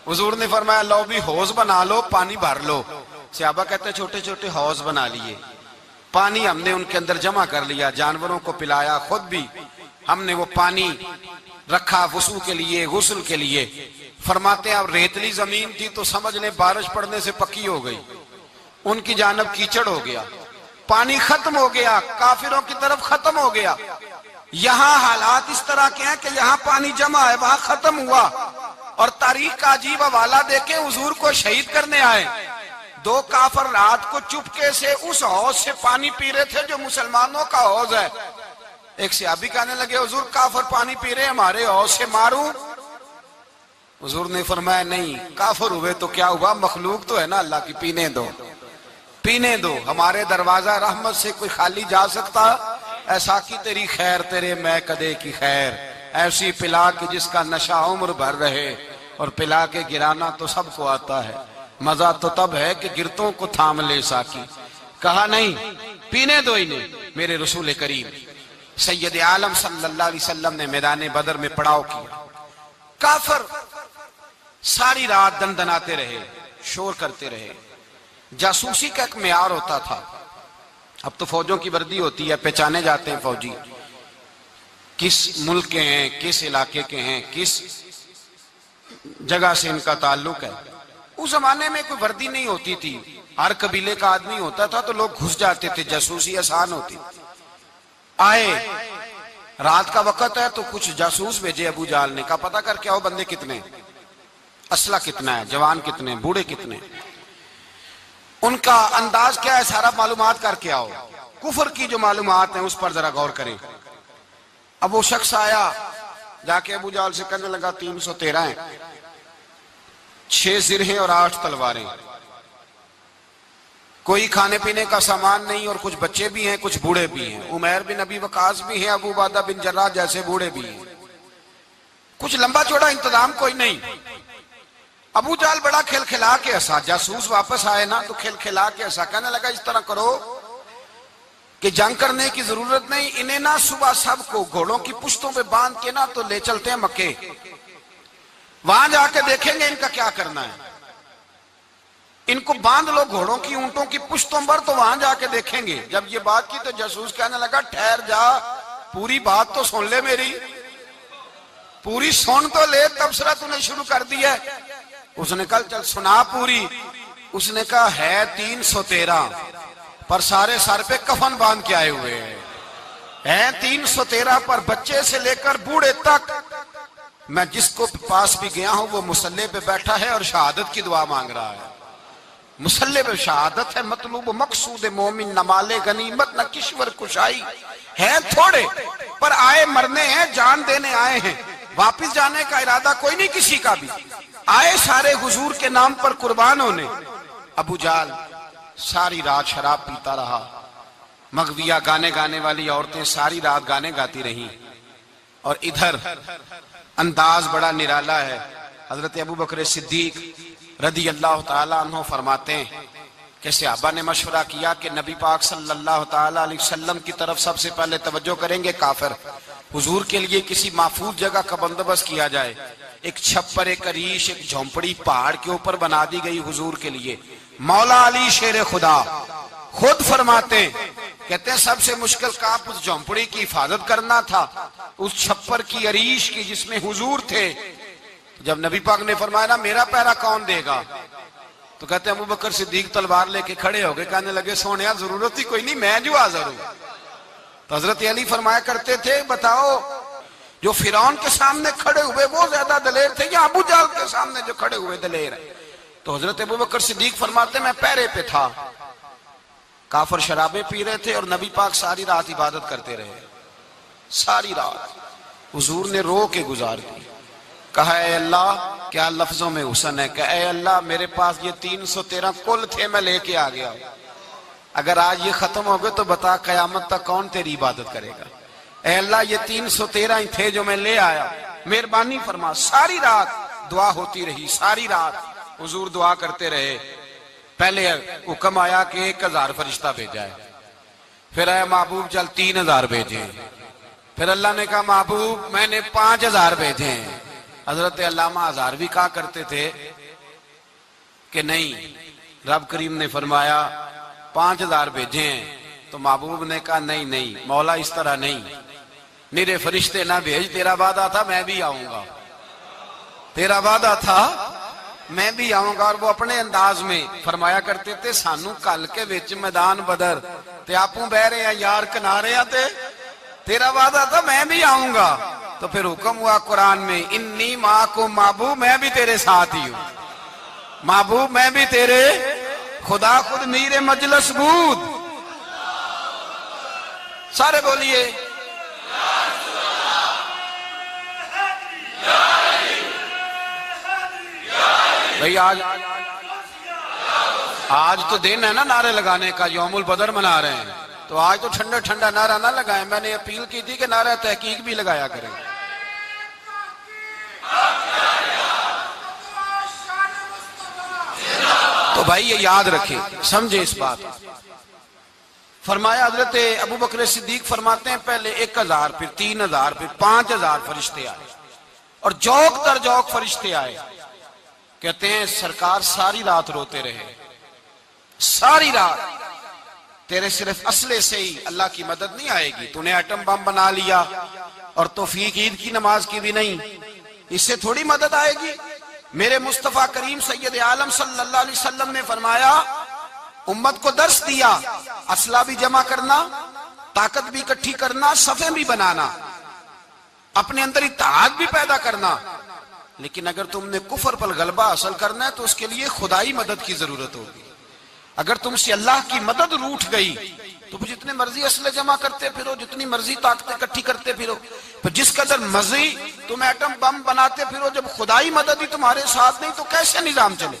حضور نے فرمایا لو بھی حوض بنا لو، پانی بھر لو۔ صحابہ کہتے ہیں چھوٹے چھوٹے حوض بنا لیے، پانی ہم نے ان کے اندر جمع کر لیا، جانوروں کو پلایا، خود بھی ہم نے وہ پانی رکھا وضو کے لیے، غسل کے لیے۔ فرماتے ہیں اب ریتلی زمین تھی تو سمجھ لیں بارش پڑنے سے پکی ہو گئی، ان کی جانب کیچڑ ہو گیا، پانی ختم ہو گیا، کافروں کی طرف ختم ہو گیا۔ یہاں حالات اس طرح کے ہیں کہ یہاں پانی جمع ہے، وہاں ختم ہوا، اور تاریخ کا عجیب حوالہ دیکھیں، حضور کو شہید کرنے آئے 2 کافر رات کو چپکے سے اس حوض سے پانی پی رہے تھے جو مسلمانوں کا حوض ہے۔ ایک صحابی کہنے لگے حضور کافر پانی پی رہے ہیں، ہمارے حوض سے ماروں؟ حضور نے فرمایا نہیں، کافر ہوئے تو کیا ہوا، مخلوق تو ہے نا اللہ کی، پینے دو، پینے دو، ہمارے دروازہ رحمت سے کوئی خالی جا سکتا؟ ایسا کی تیری خیر تیرے میں کدے کی خیر، ایسی پلا کہ جس کا نشہ عمر بھر رہے، اور پلا کے گرانا تو سب کو آتا ہے، مزہ تو تب ہے کہ گرتوں کو تھام لے ساکی۔ کہا نہیں، پینے دو انہیں۔ میرے رسول کریم سید عالم صلی اللہ علیہ وسلم نے میدان بدر میں پڑاؤ کیا، کافر ساری رات دندناتے رہے، شور کرتے رہے۔ جاسوسی کا ایک معیار ہوتا تھا، اب تو فوجوں کی وردی ہوتی ہے، پہچانے جاتے ہیں فوجی کس ملک کے ہیں، کس علاقے کے ہیں، کس جگہ سے ان کا تعلق ہے۔ اس زمانے میں کوئی وردی نہیں ہوتی تھی، ہر قبیلے کا آدمی ہوتا تھا تو لوگ گھس جاتے تھے، جاسوسی آسان ہوتی۔ آئے رات کا وقت ہے تو کچھ جاسوس بھیجے ابو جہل نے، کہا پتہ کر کے آؤ بندے کتنے، اسلحہ کتنا ہے، جوان کتنے، بوڑھے کتنے، ان کا انداز کیا ہے، سارا معلومات کر کے آؤ۔ کفر کی جو معلومات ہیں اس پر ذرا غور کریں۔ اب وہ شخص آیا، جا کے ابو جہل سے کہنے لگا 313 ہیں، 6 زر ہیں اور 8 تلواریں، کوئی کھانے پینے کا سامان نہیں، اور کچھ بچے بھی ہیں، کچھ بوڑھے بھی ہیں، عمیر بن ابی وقاص بھی ہیں، ابو عبیدہ بن جراح جیسے بوڑھے بھی ہیں، کچھ لمبا چوڑا انتظام کوئی نہیں۔ ابو جہل بڑا کھل کھلا کے ہنسا، جاسوس واپس آئے نا تو کھل کھلا کے ہنسا، کہنے لگا اس طرح کرو کہ جنگ کرنے کی ضرورت نہیں، انہیں نا صبح سب کو گھوڑوں کی پشتوں پہ باندھ کے نا تو لے چلتے ہیں مکے، وہاں جا کے دیکھیں گے ان کا کیا کرنا ہے، ان کو باندھ لو گھوڑوں کی اونٹوں کی پشتوں پر تو وہاں جا کے دیکھیں گے۔ جب یہ بات کی تو جاسوس کہنے لگا ٹھہر جا، پوری بات تو سن لے، میری پوری سن تو لے، تبصرہ تو نہیں شروع کر دی ہے۔ اس نے کہا چل سنا پوری۔ اس نے کہا ہے 313 پر سارے سر پہ کفن باندھ کے آئے ہوئے ہیں 313 پر بچے سے لے کر بوڑھے تک، میں جس کو پاس بھی گیا ہوں وہ مصلی پہ بیٹھا ہے اور شہادت کی دعا مانگ رہا ہے. مصلی پہ شہادت ہے مطلوب مقصود مومن، نہ مال غنیمت نہ کشور کشائی ہے تھوڑے، پر آئے مرنے ہیں، جان دینے آئے ہیں، واپس جانے کا ارادہ کوئی نہیں کسی کا بھی. آئے سارے حضور کے نام پر قربان ہونے. ابو جہل ساری رات شراب پیتا رہا، مغویہ گانے گانے والی عورتیں ساری رات گانے گاتی رہیں، اور ادھر انداز بڑا نرالا ہے. حضرت ابو بکر صدیق رضی اللہ تعالیٰ عنہ فرماتے ہیں کہ صحابہ نے مشورہ کیا کہ نبی پاک صلی اللہ تعالیٰ علیہ وسلم کی طرف سب سے پہلے توجہ کریں گے کافر. حضور کے لیے کسی محفوظ جگہ کا بندوبست کیا جائے. ایک چھپر، ایک عریش، ایک جھونپڑی پہاڑ کے اوپر بنا دی گئی حضور کے لیے. مولا علی شیر خدا خود فرماتے ہیں، کہتے ہیں سب سے مشکل کام اس جھونپڑی کی حفاظت کرنا تھا، اس چھپر کی عریش کی جس میں حضور تھے. جب نبی پاک نے فرمایا نا میرا پہرا کون دے گا، تو کہتے ہیں ابو بکر صدیق تلوار لے کے کھڑے ہو گئے، کہنے لگے سونیا ضرورت ہی کوئی نہیں، میں جو حاضر ہوں. تو حضرت علی فرمایا کرتے تھے بتاؤ جو فرعون کے سامنے کھڑے ہوئے وہ زیادہ دلیر تھے یا ابو جہل کے سامنے جو کھڑے ہوئے دلیر ہیں؟ تو حضرت ابو بکر صدیق فرماتے میں پہرے پہ تھا. کافر شرابیں پی رہے تھے اور نبی پاک ساری رات عبادت کرتے رہے. ساری رات حضور نے رو کے گزار دی. کہا اے اللہ، کیا لفظوں میں حسن ہے، کہ اے اللہ میرے پاس یہ 313 کل تھے میں لے کے آ گیا ہوں، اگر آج یہ ختم ہو گئے تو بتا قیامت تک کون تیری عبادت کرے گا. اے اللہ یہ 313 ہی تھے جو میں لے آیا، مہربانی فرما. ساری رات دعا ہوتی رہی، ساری رات حضور دعا کرتے رہے. پہلے حکم آیا کہ 1000 فرشتہ بھیجا ہے، پھر آیا محبوب چل 3000 بھیجے، پھر اللہ نے کہا محبوب میں نے 5000 بھیجے ہیں. حضرت علامہ ہزاروی کہا کرتے تھے کہ نہیں، رب کریم نے فرمایا 5000 بھیجے ہیں، تو محبوب نے کہا نہیں مولا اس طرح نہیں، میرے فرشتے نہ بھیج، تیرا وعدہ تھا میں بھی آؤں گا، تیرا وعدہ تھا میں بھی آؤں گا. اور وہ اپنے انداز میں فرمایا کرتے تھے سانو کل کے وچ میدان بدر تے آپوں بہ رہے ہیں یار کنارے تے تیرا وعدہ تھا میں بھی آؤں گا. تو پھر حکم ہوا قرآن میں انی معکم محبوب میں بھی تیرے ساتھ ہی ہوں، محبوب میں بھی تیرے، خدا خود میر مجلس بود. سارے بولیے بھئی. آج تو دن ہے نا نعرے لگانے کا، یوم البدر منا رہے ہیں، تو آج تو ٹھنڈا ٹھنڈا نعرہ نہ لگائیں. میں نے اپیل کی تھی کہ نعرہ تحقیق بھی لگایا کریں. تو بھائی یہ یاد رکھیں، سمجھے اس بات. فرمایا حضرت ابو بکر صدیق فرماتے ہیں پہلے 1000 پھر 3000 پھر 5000 فرشتے آئے، اور جوک در جوک فرشتے آئے. کہتے ہیں سرکار ساری رات روتے رہے، ساری رات. تیرے صرف اسلحے سے ہی اللہ کی مدد نہیں آئے گی، تو نے ایٹم بم بنا لیا اور توفیق عید کی نماز کی بھی نہیں، اس سے تھوڑی مدد آئے گی. میرے مصطفیٰ کریم سید عالم صلی اللہ علیہ وسلم نے فرمایا امت کو درس دیا، اسلحہ بھی جمع کرنا، طاقت بھی اکٹھی کرنا، صفیں بھی بنانا، اپنے اندر اتحاد بھی پیدا کرنا. لیکن اگر تم نے کفر پر غلبہ حاصل کرنا ہے تو اس کے لیے خدائی مدد کی ضرورت ہوگی. اگر تم سے اللہ کی مدد روٹ گئی تو جتنے مرضی اسلحے جمع کرتے پھرو، جتنی مرضی طاقتیں اکٹھی کرتے پھرو، جس قدر مرضی تم ایٹم بم بناتے پھرو، جب خدائی مدد ہی تمہارے ساتھ نہیں تو کیسے نظام چلے.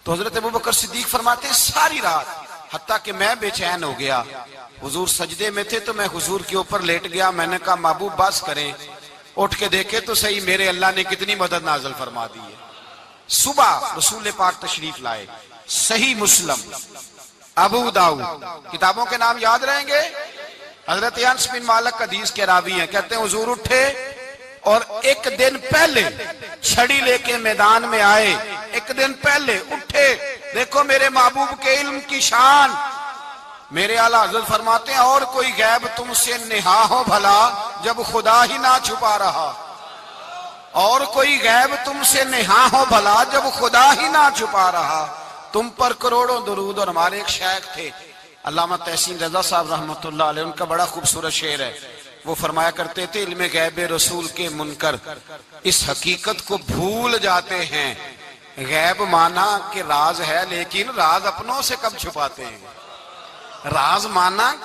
تو حضرت ابو بکر صدیق فرماتے ہیں ساری رات، حتیٰ کہ میں بے چین ہو گیا. حضور سجدے میں تھے تو میں حضور کے اوپر لیٹ گیا. میں نے کہا محبوب بس کریں، اٹھ کے دیکھے تو صحیح میرے اللہ نے کتنی مدد نازل فرما دی ہے. صبح رسول پاک تشریف لائے. صحیح مسلم، ابو داؤد، کتابوں کے نام یاد رہیں گے. حضرت انس بن مالک حدیث کے راوی ہیں، کہتے ہیں حضور اٹھے اور ایک دن پہلے چھڑی لے کے میدان میں آئے. ایک دن پہلے اٹھے. دیکھو میرے محبوب کے علم کی شان. میرے اعلیٰ حضرت فرماتے ہیں اور کوئی غیب تم سے نہا ہو بھلا جب خدا ہی نہ چھپا رہا. اور کوئی غیب تم سے نہا ہو بھلا جب خدا ہی نہ چھپا رہا. تم پر کروڑوں درود. اور ہمارے ایک شیخ تھے علامہ تحسین رضا صاحب رحمۃ اللہ علیہ، ان کا بڑا خوبصورت شعر ہے. وہ فرمایا کرتے تھے علم غیب رسول کے منکر اس حقیقت کو بھول جاتے ہیں، غیب مانا کہ راز ہے لیکن راز اپنوں سے کب چھپاتے ہیں، راز مانا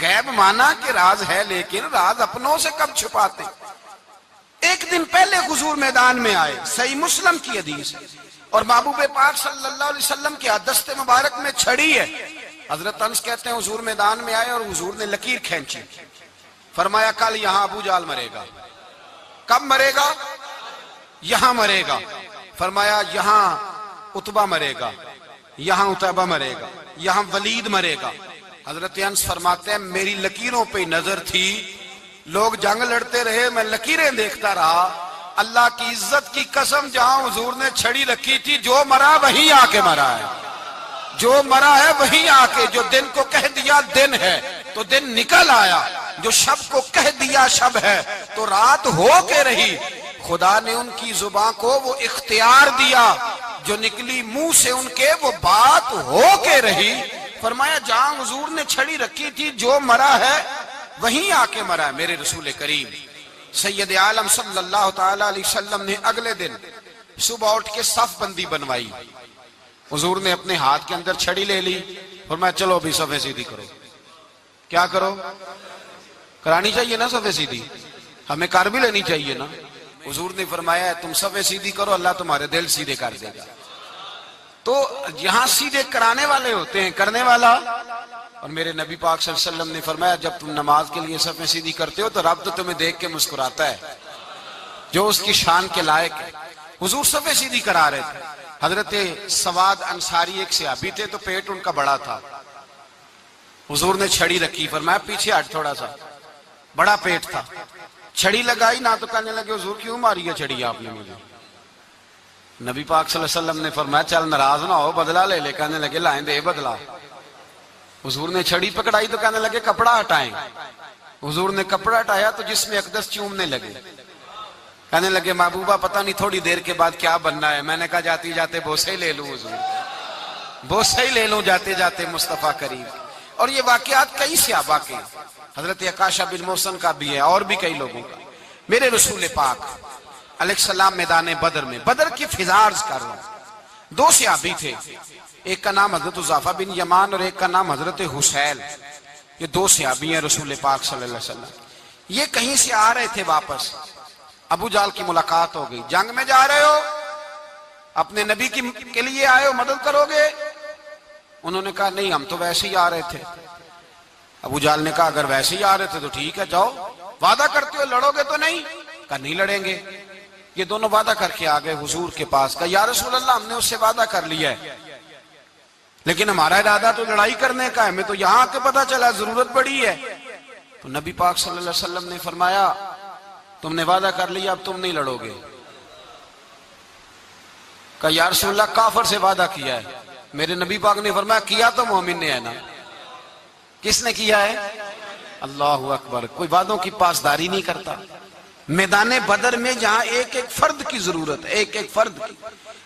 غیب مانا کہ راز ہے لیکن راز اپنوں سے کب چھپاتے ہیں۔ ایک دن پہلے حضور میدان میں آئے، صحیح مسلم کی حدیث، اور محبوب پاک صلی اللہ علیہ وسلم کے دست مبارک میں چھڑی ہے۔ حضرت انس کہتے ہیں حضور میدان میں آئے اور حضور نے لکیر کھینچی، فرمایا کل یہاں ابو جال مرے گا۔ کب مرے گا؟ یہاں مرے گا۔ فرمایا یہاں عتبہ مرے گا، یہاں عتبہ مرے گا، یہاں ولید مرے گا۔ حضرت انس فرماتے ہیں میری لکیروں پہ نظر تھی، لوگ جنگ لڑتے رہے، میں لکیریں دیکھتا رہا۔ اللہ کی عزت کی قسم جہاں حضور نے چھڑی رکھی تھی، جو مرا وہیں آ کے مرا ہے، جو مرا ہے وہیں آ کے، جو دن کو کہہ دیا دن ہے تو دن نکل آیا، جو شب کو کہہ دیا شب ہے تو رات ہو کے رہی۔ خدا نے ان کی زبان کو وہ اختیار دیا، جو نکلی منہ سے ان کے وہ بات ہو کے رہی۔ فرمایا جہاں حضور نے چھڑی رکھی تھی، جو مرا ہے وہیں آ کے مرا ہے میرے رسول کریم سید عالم صلی اللہ تعالی علیہ وسلم نے اگلے دن صبح اٹھ کے صف بندی بنوائی۔ حضور نے اپنے ہاتھ کے اندر چھڑی لے لی، فرمایا چلو ابھی صفیں سیدھی کرو۔ کیا کرو؟ کرانی چاہیے نا صفیں سیدھی، ہمیں کر بھی لینی چاہیے نا۔ حضور نے فرمایا تم صفیں سیدھی کرو، اللہ تمہارے دل سیدھے کر دے گا۔ تو یہاں سیدھے کرانے والے ہوتے ہیں، کرنے والا۔ اور میرے نبی پاک صلی اللہ علیہ وسلم نے فرمایا جب تم نماز کے لیے صفیں سیدھی کرتے ہو تو رب تو تمہیں دیکھ کے مسکراتا ہے، جو اس کی شان کے لائق ہے۔ حضور صفیں سیدھی کرا رہے تھے۔ حضرت سواد انصاری ایک صحابی تھے، تو پیٹ ان کا بڑا تھا۔ حضور نے چھڑی رکھی، فرمایا پیچھے ہٹ تھوڑا سا، بڑا پیٹ تھا۔ چھڑی لگائی نہ تو کہنے لگے حضور کیوں ماری ہے چھڑی آپ نے مجھے؟ نبی پاک صلی اللہ علیہ وسلم نے فرمایا چل ناراض نہ ہو، بدلہ لے لے۔ کہنے لگے لائیں دے بدلہ۔ حضور نے چھڑی پکڑائی تو کہنے لگے کپڑا ہٹائیں۔ حضور نے کپڑا ہٹایا تو جسم اقدس چومنے لگے، کہنے لگے محبوبہ پتہ نہیں تھوڑی دیر کے بعد کیا بننا ہے۔ میں نے کہا جاتی جاتے بوسے لے لوں حضور، بوسے لے لوں جاتے جاتے مصطفیٰ کریم۔ اور یہ واقعات کئی صحابہ کے، حضرت عکاشہ بن محسن کا بھی ہے اور بھی کئی لوگوں کا۔ میرے رسول پاک علیہ السلام میدان بدر میں، بدر کی فضا عرض کر رہا ہوں، دو صحابی تھے، ایک کا نام حضرت حذیفہ بن یمان اور ایک کا نام حضرت حسیل۔ یہ دو صحابی ہیں رسول پاک صلی اللہ علیہ وسلم۔ یہ کہیں سے آ رہے تھے واپس، ابو جال کی ملاقات ہو گئی۔ جنگ میں جا رہے ہو، اپنے نبی کے لیے آئے ہو، مدد کرو گے؟ انہوں نے کہا نہیں ہم تو ویسے ہی آ رہے تھے۔ ابو جال نے کہا اگر ویسے ہی آ رہے تھے تو ٹھیک ہے جاؤ، وعدہ کرتے ہو لڑو گے تو نہیں؟ کہا نہیں لڑیں گے۔ یہ دونوں وعدہ کر کے آ گئے حضور کے پاس، کہا یا رسول اللہ ہم نے اس سے وعدہ کر لیا ہے لیکن ہمارا ارادہ تو لڑائی کرنے کا ہے، ہمیں تو یہاں کے پتہ چلا ضرورت پڑی ہے۔ تو نبی پاک صلی اللہ علیہ وسلم نے فرمایا تم نے وعدہ کر لیا اب تم نہیں لڑو گے۔ کہا یا رسول اللہ کافر سے وعدہ کیا ہے۔ میرے نبی پاک نے فرمایا کیا تو مومن نے ہے نا۔ کس نے کیا ہے؟ اللہ اکبر۔ کوئی وعدوں کی پاسداری نہیں کرتا۔ میدان بدر میں جہاں ایک ایک فرد کی ضرورت ہے، ایک ایک فرد کی،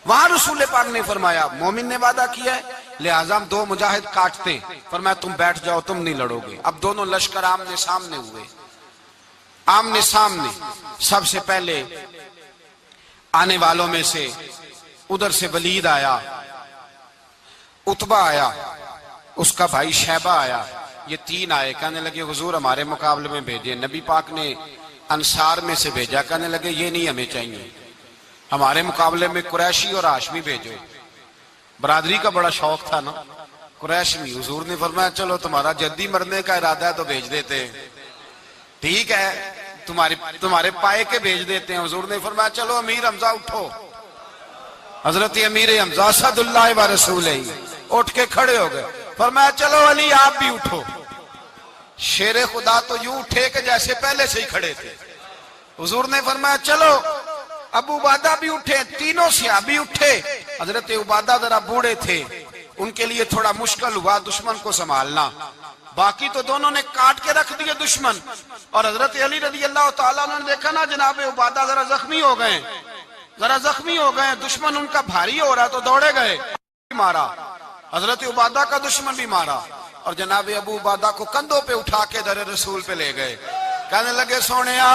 وہاں رسول پاک نے فرمایا مومن نے وعدہ کیا ہے لہٰذا ہم دو مجاہد کاٹتے، فرمایا تم بیٹھ جاؤ تم نہیں لڑو گے۔ اب دونوں لشکر آمنے سامنے ہوئے، آمنے سامنے۔ سب سے پہلے آنے والوں میں سے ادھر سے ولید آیا، عتبہ آیا، اس کا بھائی شیبہ آیا، یہ تین آئے۔ کہنے لگے حضور ہمارے مقابلے میں بھیجے۔ نبی پاک نے انصار میں سے بھیجا، کہنے لگے یہ نہیں ہمیں چاہیے، ہمارے مقابلے میں قریشی اور ہاشمی بھیجو۔ برادری کا بڑا شوق تھا نا قریشی۔ حضور نے فرمایا چلو تمہارا جلدی مرنے کا ارادہ ہے تو بھیج دیتے ہیں، ٹھیک ہے تمہارے پائے کے بھیج دیتے ہیں۔ حضور نے فرمایا چلو امیر حمزہ اٹھو۔ حضرت امیر حمزہ اسد اللہ و رسولہ اٹھ کے کھڑے ہو گئے، فرمایا چلو علی آپ بھی اٹھو۔ شیر خدا تو یوں اٹھے کہ جیسے پہلے سے ہی کھڑے تھے۔ حضور نے فرمایا چلو ابو عبادہ بھی اٹھے، تینوں صحابی اٹھے۔ حضرت عبادہ ذرا بوڑھے تھے، ان کے لیے تھوڑا مشکل ہوا دشمن کو سنبھالنا، باقی تو دونوں نے کاٹ کے رکھ دیے دشمن۔ اور حضرت علی رضی اللہ تعالیٰ عنہ نے دیکھا نا جناب عبادہ ذرا زخمی ہو گئے، دشمن ان کا بھاری ہو رہا تو دوڑے گئے، مارا حضرت عبادہ کا دشمن بھی مارا، اور جناب ابو عبادہ کو کندھوں پہ اٹھا کے در رسول پہ لے گئے۔ کہنے لگے سونیا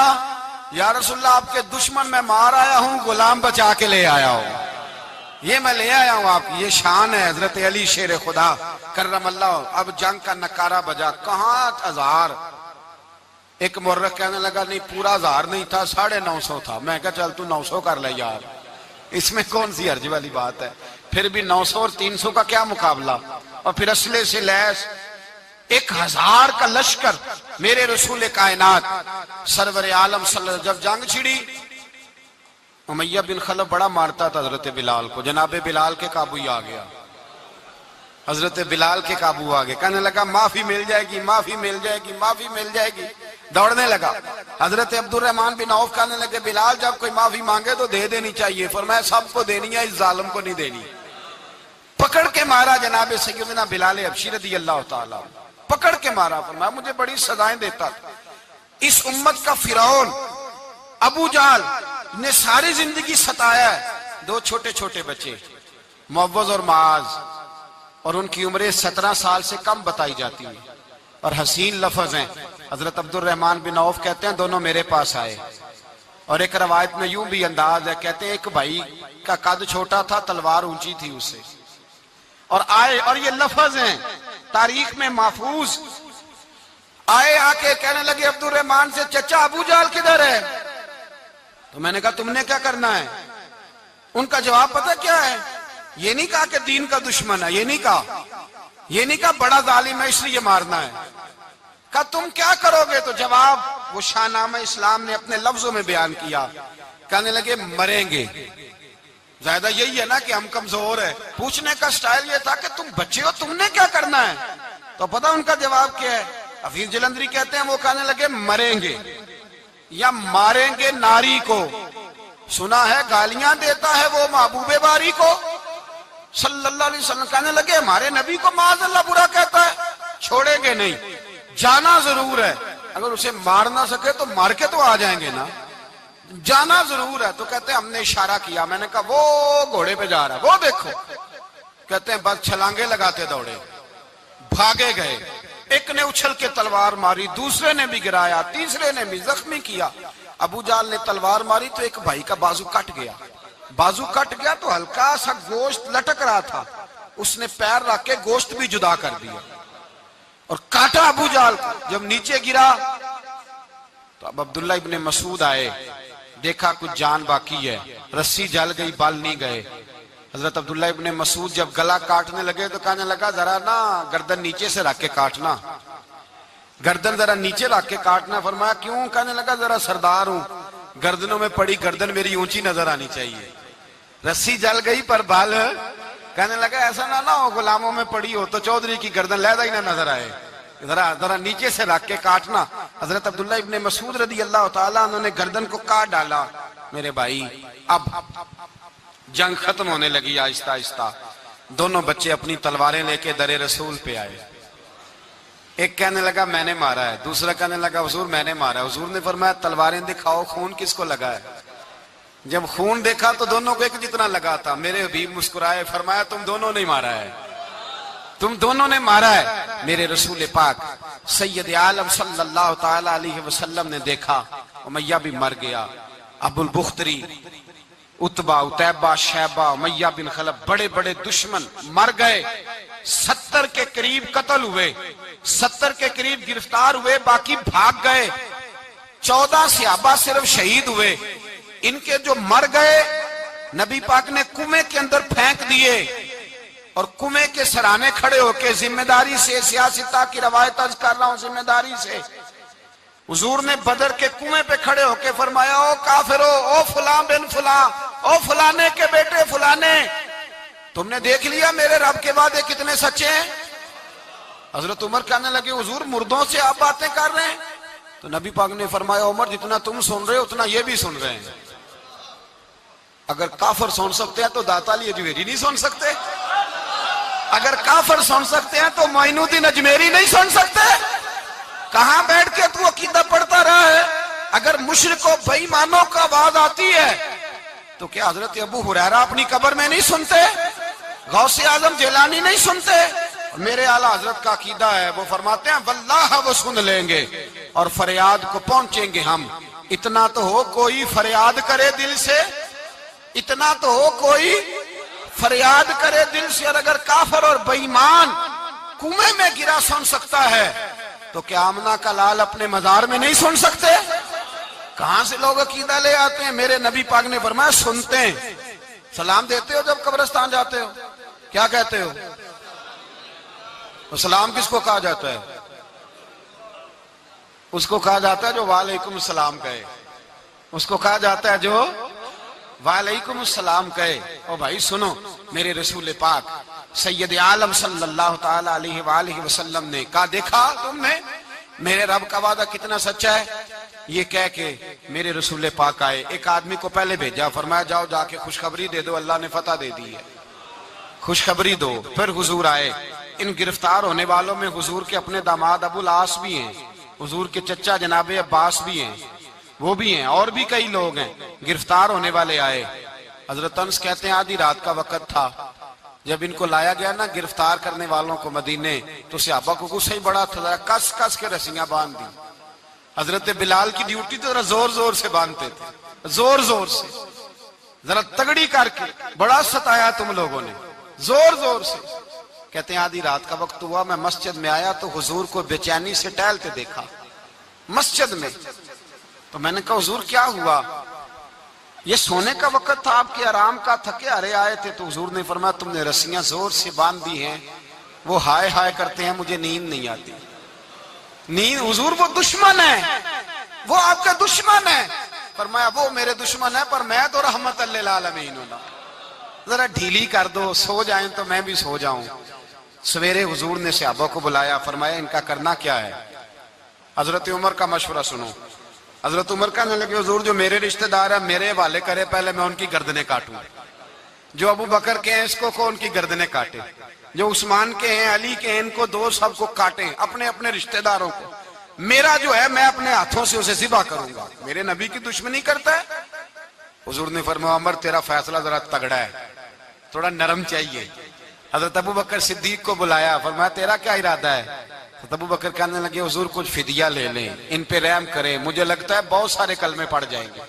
یا رسول اللہ آپ کے دشمن میں مار آیا ہوں، غلام بچا کے لے آیا ہوں، یہ میں لے آیا ہوں آپ کی، یہ شان ہے حضرت علی شیر خدا کرم اللہ۔ اب جنگ کا نکارہ بجا، کہاں 1000؟ ایک مورخ کہنے لگا نہیں پورا 1000 نہیں تھا، 950 تھا۔ میں کہا چل تو 900 کر لے یار، اس میں کون سی حرج والی بات ہے، پھر بھی 900 اور 300 کا کیا مقابلہ۔ اور پھر اسلحے سے لیس 1000 کا لشکر، میرے رسول کائنات سرور عالم صلی اللہ علیہ وسلم جب جنگ چھڑی، امیہ بن خلف بڑا مارتا تھا حضرت بلال کو، جناب بلال کے قابو ہی آ گیا، حضرت بلال کے قابو آ گئے، کہنے لگا معافی مل جائے گی، معافی مل جائے گی، معافی مل جائے گی، دوڑنے لگا۔ حضرت عبد الرحمن بن عوف کہنے لگے بلال جب کوئی معافی مانگے تو دے دینی چاہیے، فرمایا سب کو دینی ہے، اس ظالم کو نہیں دینی۔ پکڑ کے مارا جناب سیدنا بلال حبشی رضی اللہ تعالیٰ، پکڑ کے مارا، فرمایا مجھے بڑی سزائیں دیتا تھا۔ اس امت کا فرعون ابو جہل نے ساری زندگی ستایا ہے، 2 چھوٹے چھوٹے بچے معوذ اور معاذ، اور ان کی عمریں 17 سال سے کم بتائی جاتی ہیں، اور حسین لفظ ہیں۔ حضرت عبد الرحمن بن عوف کہتے ہیں دونوں میرے پاس آئے، اور ایک روایت میں یوں بھی انداز ہے، کہتے ہیں ایک بھائی کا قد چھوٹا تھا، تلوار اونچی تھی اس سے، اور آئے، اور یہ لفظ ہیں تاریخ میں محفوظ، آئے آ کے کہنے لگے عبد الرحمن سے چچا ابو جہل کدھر ہے؟ تو میں نے کہا تم نے کیا کرنا ہے؟ ان کا جواب پتہ کیا ہے؟ یہ نہیں کہا کہ دین کا دشمن ہے، یہ نہیں کہا بڑا ظالم ہے اس لیے مارنا ہے، کہا تم کیا کرو گے؟ تو جواب وہ شاہ نامہ اسلام نے اپنے لفظوں میں بیان کیا، کہنے لگے مریں گے۔ زیادہ یہی ہے نا کہ ہم کمزور ہیں، پوچھنے کا سٹائل یہ تھا کہ تم بچے ہو، تم نے کیا کرنا ہے؟ تو پتہ ان کا جواب کیا ہے؟ حفیظ جلندری کہتے ہیں وہ کہنے لگے مریں گے یا ماریں گے ناری کو، سنا ہے گالیاں دیتا ہے وہ محبوب باری کو صلی اللہ علیہ وسلم، کہنے لگے ہمارے نبی کو معاذ اللہ برا کہتا ہے، چھوڑیں گے نہیں، جانا ضرور ہے، اگر اسے مار نہ سکے تو مار کے تو آ جائیں گے نا، جانا ضرور ہے۔ تو کہتے ہیں ہم نے اشارہ کیا، میں نے کہا وہ گھوڑے پہ جا رہا ہے وہ دیکھو، کہتے ہیں بس چھلانگے لگاتے دوڑے، بھاگے گئے، ایک نے اچھل کے تلوار ماری، دوسرے نے بھی گرایا، تیسرے نے بھی زخمی کیا۔ ابو جہل نے تلوار ماری تو ایک بھائی کا بازو کٹ گیا، بازو کٹ گیا تو ہلکا سا گوشت لٹک رہا تھا، اس نے پیر رکھ کے گوشت بھی جدا کر دیا اور کاٹا ابو جہل کو۔ جب نیچے گرا تو اب عبداللہ ابن مسعود آئے، دیکھا کچھ جان باقی ہے، رسی جل گئی، بال نہیں گئے۔ حضرت عبداللہ ابن مسعود جب گلا کاٹنے لگے تو کہنے لگا ذرا نا گردن نیچے سے رکھ کے کاٹنا، گردن ذرا نیچے رکھ کے کاٹنا۔ فرمایا کیوں؟ کہنے لگا ذرا سردار ہوں، گردنوں میں پڑی گردن میری اونچی نظر آنی چاہیے، رسی جل گئی پر بال، کہنے لگا ایسا نہ ہو غلاموں میں پڑی ہو تو چودھری کی گردن لہدہ ہی نہ نظر آئے، ذرا نیچے سے رکھ کے کاٹنا۔ حضرت عبداللہ ابن مسعود رضی اللہ تعالیٰ انہوں نے گردن کو کاٹ ڈالا۔ میرے بھائی اب جنگ ختم ہونے لگی آہستہ آہستہ، دونوں بچے اپنی تلواریں لے کے در رسول پہ آئے، ایک کہنے لگا میں نے مارا ہے، دوسرا کہنے لگا حضور میں نے مارا ہے۔ حضور نے فرمایا تلواریں دکھاؤ، خون کس کو لگا ہے؟ جب خون دیکھا تو دونوں کو ایک جتنا لگا تھا۔ میرے حبیب مسکرائے، فرمایا تم دونوں نے مارا ہے، تم دونوں نے مارا ہے۔ میرے رسول پاک سید عالم صلی اللہ تعالیٰ علیہ وسلم نے دیکھا امیہ بھی مر گیا، ابو البختری، عتبہ، عتیبہ، شیبہ، امیہ بن خلف، بڑے بڑے دشمن مر گئے، 70 کے قریب قتل ہوئے، 70 کے قریب گرفتار ہوئے، باقی بھاگ گئے، 14 صحابہ صرف شہید ہوئے۔ ان کے جو مر گئے نبی پاک نے کنویں کے اندر پھینک دیے، اور کنویں کے سرانے کھڑے ہو کے ذمہ داری سے، سیاستہ کی روایت عرض کر رہا ہوں، ذمہ داری سے حضور نے بدر کے کنویں پہ کھڑے ہو کے فرمایا او کافرو، او فلاں بن فلاں، او فلانے کے بیٹے فلانے، تم نے دیکھ لیا میرے رب کے وعدے کتنے سچے ہیں؟ حضرت عمر کہنے لگے حضور مردوں سے آپ باتیں کر رہے ہیں؟ تو نبی پاک نے فرمایا عمر جتنا تم سن رہے ہو اتنا یہ بھی سن رہے ہیں، اگر کافر سن سکتے ہیں تو داتا علی اجمیری نہیں سن سکتے، اگر کافر سن سکتے ہیں تو معین الدین اجمیری نہیں سن سکتے؟ کہاں بیٹھ کے تو عقیدہ پڑھتا رہا ہے؟ اگر مشرکوں بے ایمانوں کا آواز آتی ہے تو کیا حضرت ابو ہریرہ اپنی قبر میں نہیں سنتے؟ غوث اعظم جیلانی نہیں سنتے؟ میرے اعلیٰ حضرت کا عقیدہ ہے، وہ فرماتے ہیں واللہ وہ سن لیں گے، اور فریاد کو پہنچیں گے ہم. اتنا تو ہو کوئی فریاد کرے دل سے, اتنا تو ہو کوئی فریاد کرے دل سے. اور اگر کافر اور بے ایمان کنویں میں گرا سن سکتا ہے تو کیا آمنہ کا لال اپنے مزار میں نہیں سن سکتے؟ کہاں سے لوگ عقیدہ لے آتے ہیں؟ میرے نبی پاک نے فرمایا سنتے ہیں. سلام دیتے ہو جب قبرستان جاتے ہو؟ کیا کہتے ہو؟ سلام کس کو کہا جاتا ہے؟ اس کو کہا جاتا ہے جو وعلیکم السلام کہے. اس کو کہا جاتا ہے جو وعلیکم السلام کہے. او بھائی سنو, میرے رسول پاک سید عالم صلی اللہ تعالی علیہ وآلہ وسلم نے کہا دیکھا تم نے میرے رب کا وعدہ کتنا سچا ہے. یہ کہہ کے میرے رسول پاک آئے, ایک آدمی کو پہلے بھیجا, فرمایا جاؤ جا کے خوشخبری دے دو, اللہ نے فتح دے دی ہے, خوشخبری دو. پھر حضور آئے. ان گرفتار ہونے والوں میں حضور کے اپنے داماد ابو العاص بھی ہیں, حضور کے چچا جناب عباس بھی ہیں, وہ بھی ہیں, اور بھی کئی لوگ ہیں. گرفتار ہونے والے آئے. حضرت انس کہتے ہیں آدھی رات کا وقت تھا. جب ان کو لایا گیا نا گرفتار کرنے والوں کو مدینے, تو صحابہ کو غصہ ہی بڑا تھا, کس کس کے رسیاں باندھ دی. حضرت بلال کی ڈیوٹی تو ذرا زور زور سے باندھتے تھے, زور زور سے, ذرا تگڑی کر کے. بڑا ستایا تم لوگوں نے, زور زور سے. کہتے ہیں آدھی رات کا وقت ہوا, میں مسجد میں آیا تو حضور کو بے چینی سے ٹہلتے دیکھا مسجد میں. تو میں نے کہا حضور کیا ہوا؟ یہ سونے کا وقت تھا, آپ کے آرام کا, تھکے ہرے آئے تھے. تو حضور نے فرمایا تم نے رسیاں زور سے باندھ دی ہیں, وہ ہائے ہائے کرتے ہیں, مجھے نیند نہیں آتی. نیند حضور وہ دشمن ہے, وہ آپ کا دشمن ہے. فرمایا وہ میرے دشمن ہے, پر میں تو رحمت للعالمین ہوں. ذرا ڈھیلی کر دو, سو جائیں تو میں بھی سو جاؤں. سویرے حضور نے صحابہ کو بلایا, فرمایا ان کا کرنا کیا ہے؟ حضرت عمر کا مشورہ سنو. حضرت عمر کہنے لگے حضور جو میرے رشتہ دار ہیں میرے حوالے کرے, پہلے میں ان کی گردنیں کاٹوں. جو ابو بکر کے ہیں اس کو ان کی گردنیں کاٹے, جو عثمان کے ہیں علی کے ہیں ان کو دو, سب کو کاٹیں, اپنے اپنے رشتہ داروں کو. میرا جو ہے میں اپنے ہاتھوں سے اسے ذبح کروں گا. میرے نبی کی دشمنی کرتا ہے. حضور نے فرمایا عمر تیرا فیصلہ ذرا تگڑا ہے, تھوڑا نرم چاہیے. حضرت ابو بکر صدیق کو بلایا, فرمایا تیرا کیا ارادہ ہے؟ حضرت ابو بکر کہنے لگے حضور کچھ فدیہ لے لیں, ان پہ رحم کریں, مجھے لگتا ہے بہت سارے کلمے پڑ جائیں گے,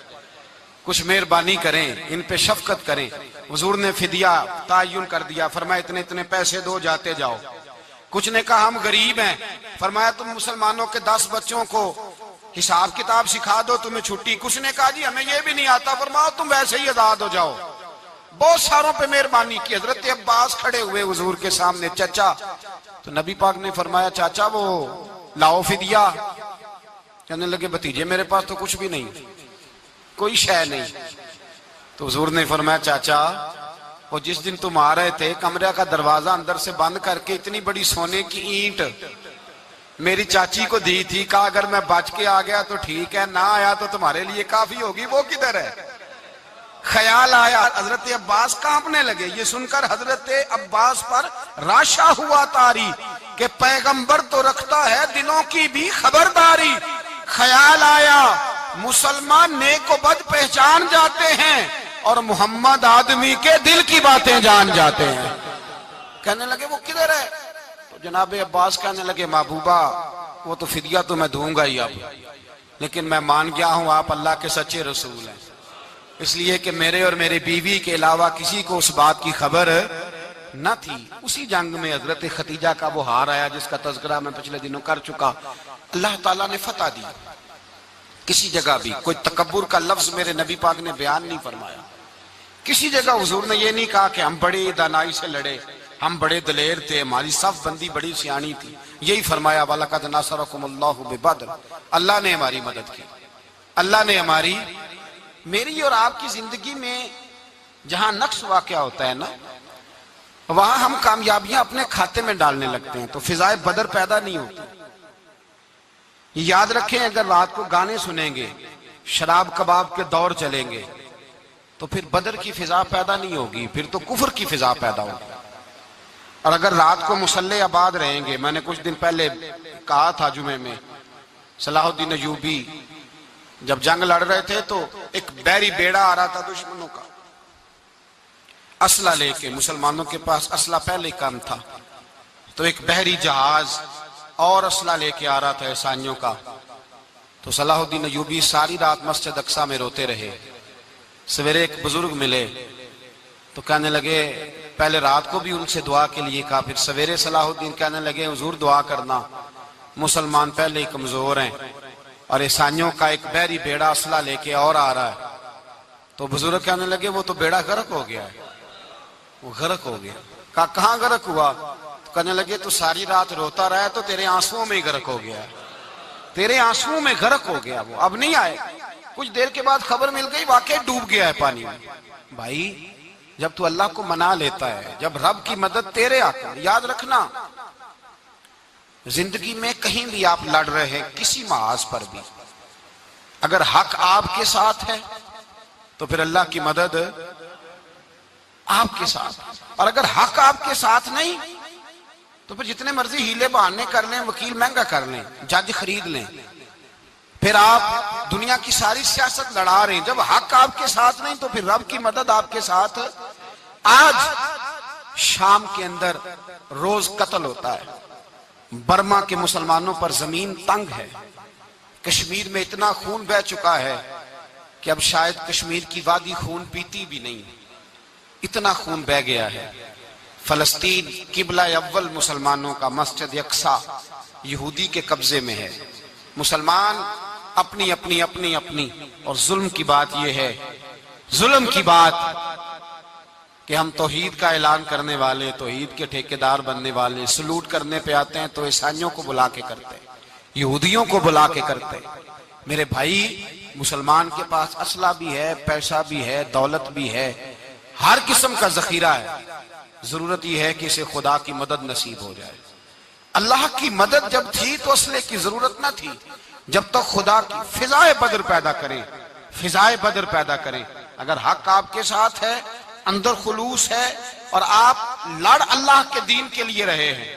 کچھ مہربانی کریں, ان پہ شفقت کریں. حضور نے فدیہ تعین کر دیا, فرمایا اتنے اتنے پیسے دو, جاتے جاؤ. کچھ نے کہا ہم غریب ہیں, فرمایا تم مسلمانوں کے 10 بچوں کو حساب کتاب سکھا دو, تمہیں چھٹی. کچھ نے کہا جی ہمیں یہ بھی نہیں آتا, فرمایا تم ویسے ہی آزاد ہو جاؤ. بہت ساروں پہ مہربانی کی. حضرت عباس کھڑے ہوئے حضور کے سامنے, چچا. تو نبی پاک نے فرمایا چاچا وہ لاؤ فدیہ. کہنے لگے بھتیجے میرے پاس تو کچھ بھی نہیں, کوئی شے نہیں. تو حضور نے فرمایا چاچا وہ جس دن تم آ رہے تھے کمرہ کا دروازہ اندر سے بند کر کے اتنی بڑی سونے کی اینٹ میری چاچی کو دی تھی, کہا اگر میں بچ کے آ گیا تو ٹھیک ہے, نہ آیا تو تمہارے لیے کافی ہوگی, وہ کدھر ہے؟ خیال آیا. حضرت عباس کانپنے لگے. یہ سن کر حضرت عباس پر راشا ہوا طاری کہ پیغمبر تو رکھتا ہے دلوں کی بھی خبرداری. خیال آیا مسلمان نیک و بد پہچان جاتے ہیں اور محمد آدمی کے دل کی باتیں جان جاتے ہیں. کہنے لگے وہ کدھر ہے؟ تو جناب عباس کہنے لگے محبوبہ وہ تو فدیہ تو میں دوں گا ہی اب, لیکن میں مان گیا ہوں آپ اللہ کے سچے رسول ہیں, اس لیے کہ میرے اور میرے بیوی کے علاوہ کسی کو اس بات کی خبر نہ تھی. اسی جنگ میں حضرت ختیجہ کا وہ ہار آیا جس کا تذکرہ میں پچھلے دنوں کر چکا. اللہ تعالیٰ نے فتح دی. کسی جگہ بھی کوئی تکبر کا لفظ میرے نبی پاک نے بیان نہیں فرمایا. کسی جگہ حضور نے یہ نہیں کہا کہ ہم بڑی دانائی سے لڑے, ہم بڑے دلیر تھے, ہماری صف بندی بڑی سیانی تھی. یہی فرمایا وَلَقَدْ نَصَرَكُمُ اللَّهُ بِبَدْرٍ, اللہ نے ہماری مدد کی, اللہ نے ہماری. میری اور آپ کی زندگی میں جہاں نقص واقع ہوتا ہے نا, وہاں ہم کامیابیاں اپنے کھاتے میں ڈالنے لگتے ہیں تو فضائے بدر پیدا نہیں ہوتی. یاد رکھیں اگر رات کو گانے سنیں گے, شراب کباب کے دور چلیں گے, تو پھر بدر کی فضا پیدا نہیں ہوگی, پھر تو کفر کی فضا پیدا ہوگی. اور اگر رات کو مسلح آباد رہیں گے, میں نے کچھ دن پہلے کہا تھا جمعے میں, صلاح الدین ایوبی جب جنگ لڑ رہے تھے تو ایک بحری بیڑا آ رہا تھا دشمنوں کا اسلحہ لے کے, مسلمانوں کے پاس اسلحہ پہلے کم تھا, تو ایک بحری جہاز اور اسلحہ لے کے آ رہا تھا عیسائیوں کا. تو صلاح الدین ایوبی ساری رات مسجد اقصی میں روتے رہے. سویرے ایک بزرگ ملے تو کہنے لگے، پہلے رات کو بھی ان سے دعا کے لیے کہا، پھر سویرے صلاح الدین کہنے لگے حضور دعا کرنا، مسلمان پہلے ہی کمزور ہیں اور عیسائیوں کا ایک بحری بیڑا اسلحہ لے کے اور آ رہا ہے. تو بزرگ کہنے لگے وہ تو بیڑا غرق ہو گیا ہے، وہ غرق ہو گیا. کہا کہاں غرق ہوا؟ تو کہنے لگے تو ساری رات روتا رہا تو تیرے آنسوؤں میں ہی غرق ہو گیا ہے، تیرے آنسوؤں میں غرق ہو گیا، وہ اب نہیں آئے. کچھ دیر کے بعد خبر مل گئی واقعی ڈوب گیا ہے پانی میں. بھائی جب تو اللہ کو منا لیتا ہے، جب رب کی مدد تیرے آتا ہے، یاد رکھنا زندگی میں کہیں بھی آپ لڑ رہے ہیں، کسی محاذ پر بھی اگر حق آپ کے ساتھ ہے تو پھر اللہ کی مدد آپ کے ساتھ، اور اگر حق آپ کے ساتھ نہیں تو پھر جتنے مرضی ہیلے بہانے کر لیں، وکیل مہنگا کر لیں، جج خرید لیں، پھر آپ دنیا کی ساری سیاست لڑا رہے ہیں، جب حق آپ کے ساتھ نہیں تو پھر رب کی مدد آپ کے ساتھ. آج شام کے اندر روز قتل ہوتا ہے، برما کے مسلمانوں پر زمین تنگ ہے، کشمیر میں اتنا خون بہہ چکا ہے کہ اب شاید کشمیر کی وادی خون پیتی بھی نہیں، اتنا خون بہہ گیا ہے. فلسطین قبلہ اول مسلمانوں کا مسجد اقصی یہودی کے قبضے میں ہے. مسلمان اپنی اپنی اپنی اپنی، اور ظلم کی بات یہ ہے، ظلم کی بات کہ ہم توحید کا اعلان کرنے والے، توحید کے ٹھیکیدار بننے والے سلوٹ کرنے پہ آتے ہیں تو عیسائیوں کو بلا کے کرتے ہیں، یہودیوں کو بلا کے کرتے ہیں. میرے بھائی مسلمان کے پاس اسلحہ بھی ہے، پیسہ بھی ہے، دولت بھی ہے، ہر قسم کا ذخیرہ ہے. ضرورت یہ ہے کہ اسے خدا کی مدد نصیب ہو جائے. اللہ کی مدد جب تھی تو اسلحے کی ضرورت نہ تھی. جب تک خدا کی فضائے بدر پیدا کریں، فضائے بدر پیدا کریں. اگر حق آپ کے ساتھ ہے، اندر خلوص ہے اور آپ لڑ اللہ کے دین کے لیے رہے ہیں،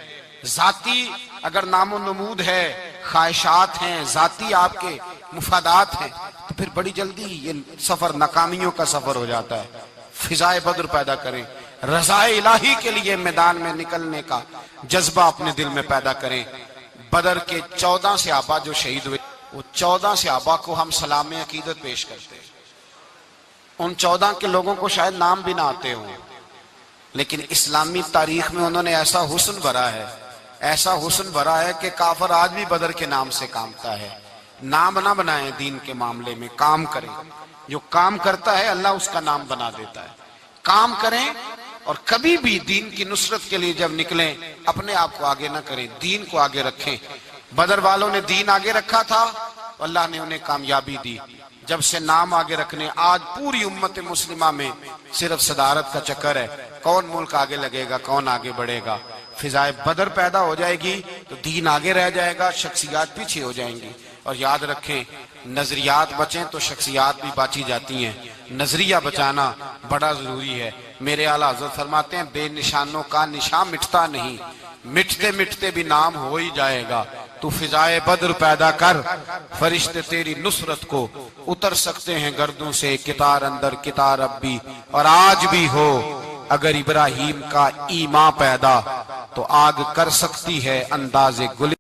ذاتی اگر نام و نمود ہے، خواہشات ہیں، ذاتی آپ کے مفادات ہیں، تو پھر بڑی جلدی یہ سفر ناکامیوں کا سفر ہو جاتا ہے. فضائے بدر پیدا کریں، رضائے الہی کے لیے میدان میں نکلنے کا جذبہ اپنے دل میں پیدا کریں. بدر کے 14 صحابہ جو شہید ہوئے، وہ 14 صحابہ کو ہم سلام عقیدت پیش کرتے ہیں. ان 14 کے لوگوں کو شاید نام بھی نہ آتے ہوں، لیکن اسلامی تاریخ میں انہوں نے ایسا حسن بھرا ہے، ایسا حسن بھرا ہے کہ کافر آج بھی بدر کے نام سے کامتا ہے. نام نہ بنائیں دین کے معاملے میں، کام کریں. جو کام کرتا ہے اللہ اس کا نام بنا دیتا ہے. کام کریں اور کبھی بھی دین کی نصرت کے لیے جب نکلیں اپنے آپ کو آگے نہ کریں، دین کو آگے رکھیں. بدر والوں نے دین آگے رکھا تھا، اللہ نے انہیں کامیابی دی. جب سے نام آگے رکھنے، آج پوری امت مسلمہ میں صرف صدارت کا چکر ہے، کون ملک آگے لگے گا، کون آگے بڑھے گا. فضائے بدر پیدا ہو جائے گی تو دین آگے رہ جائے گا، شخصیات پیچھے ہو جائیں گی. اور یاد رکھیں نظریات بچیں تو شخصیات بھی باچی جاتی ہیں. نظریہ بچانا بڑا ضروری ہے. میرے اعلیٰ حضرت فرماتے ہیں بے نشانوں کا نشان مٹتا نہیں، مٹتے مٹتے بھی نام ہو ہی جائے گا. تو فضائے بدر پیدا کر، فرشتے تیری نصرت کو اتر سکتے ہیں گردوں سے، کتار اندر کتار اب بھی، اور آج بھی ہو اگر ابراہیم کا ایمان پیدا تو آگ کر سکتی ہے انداز گل.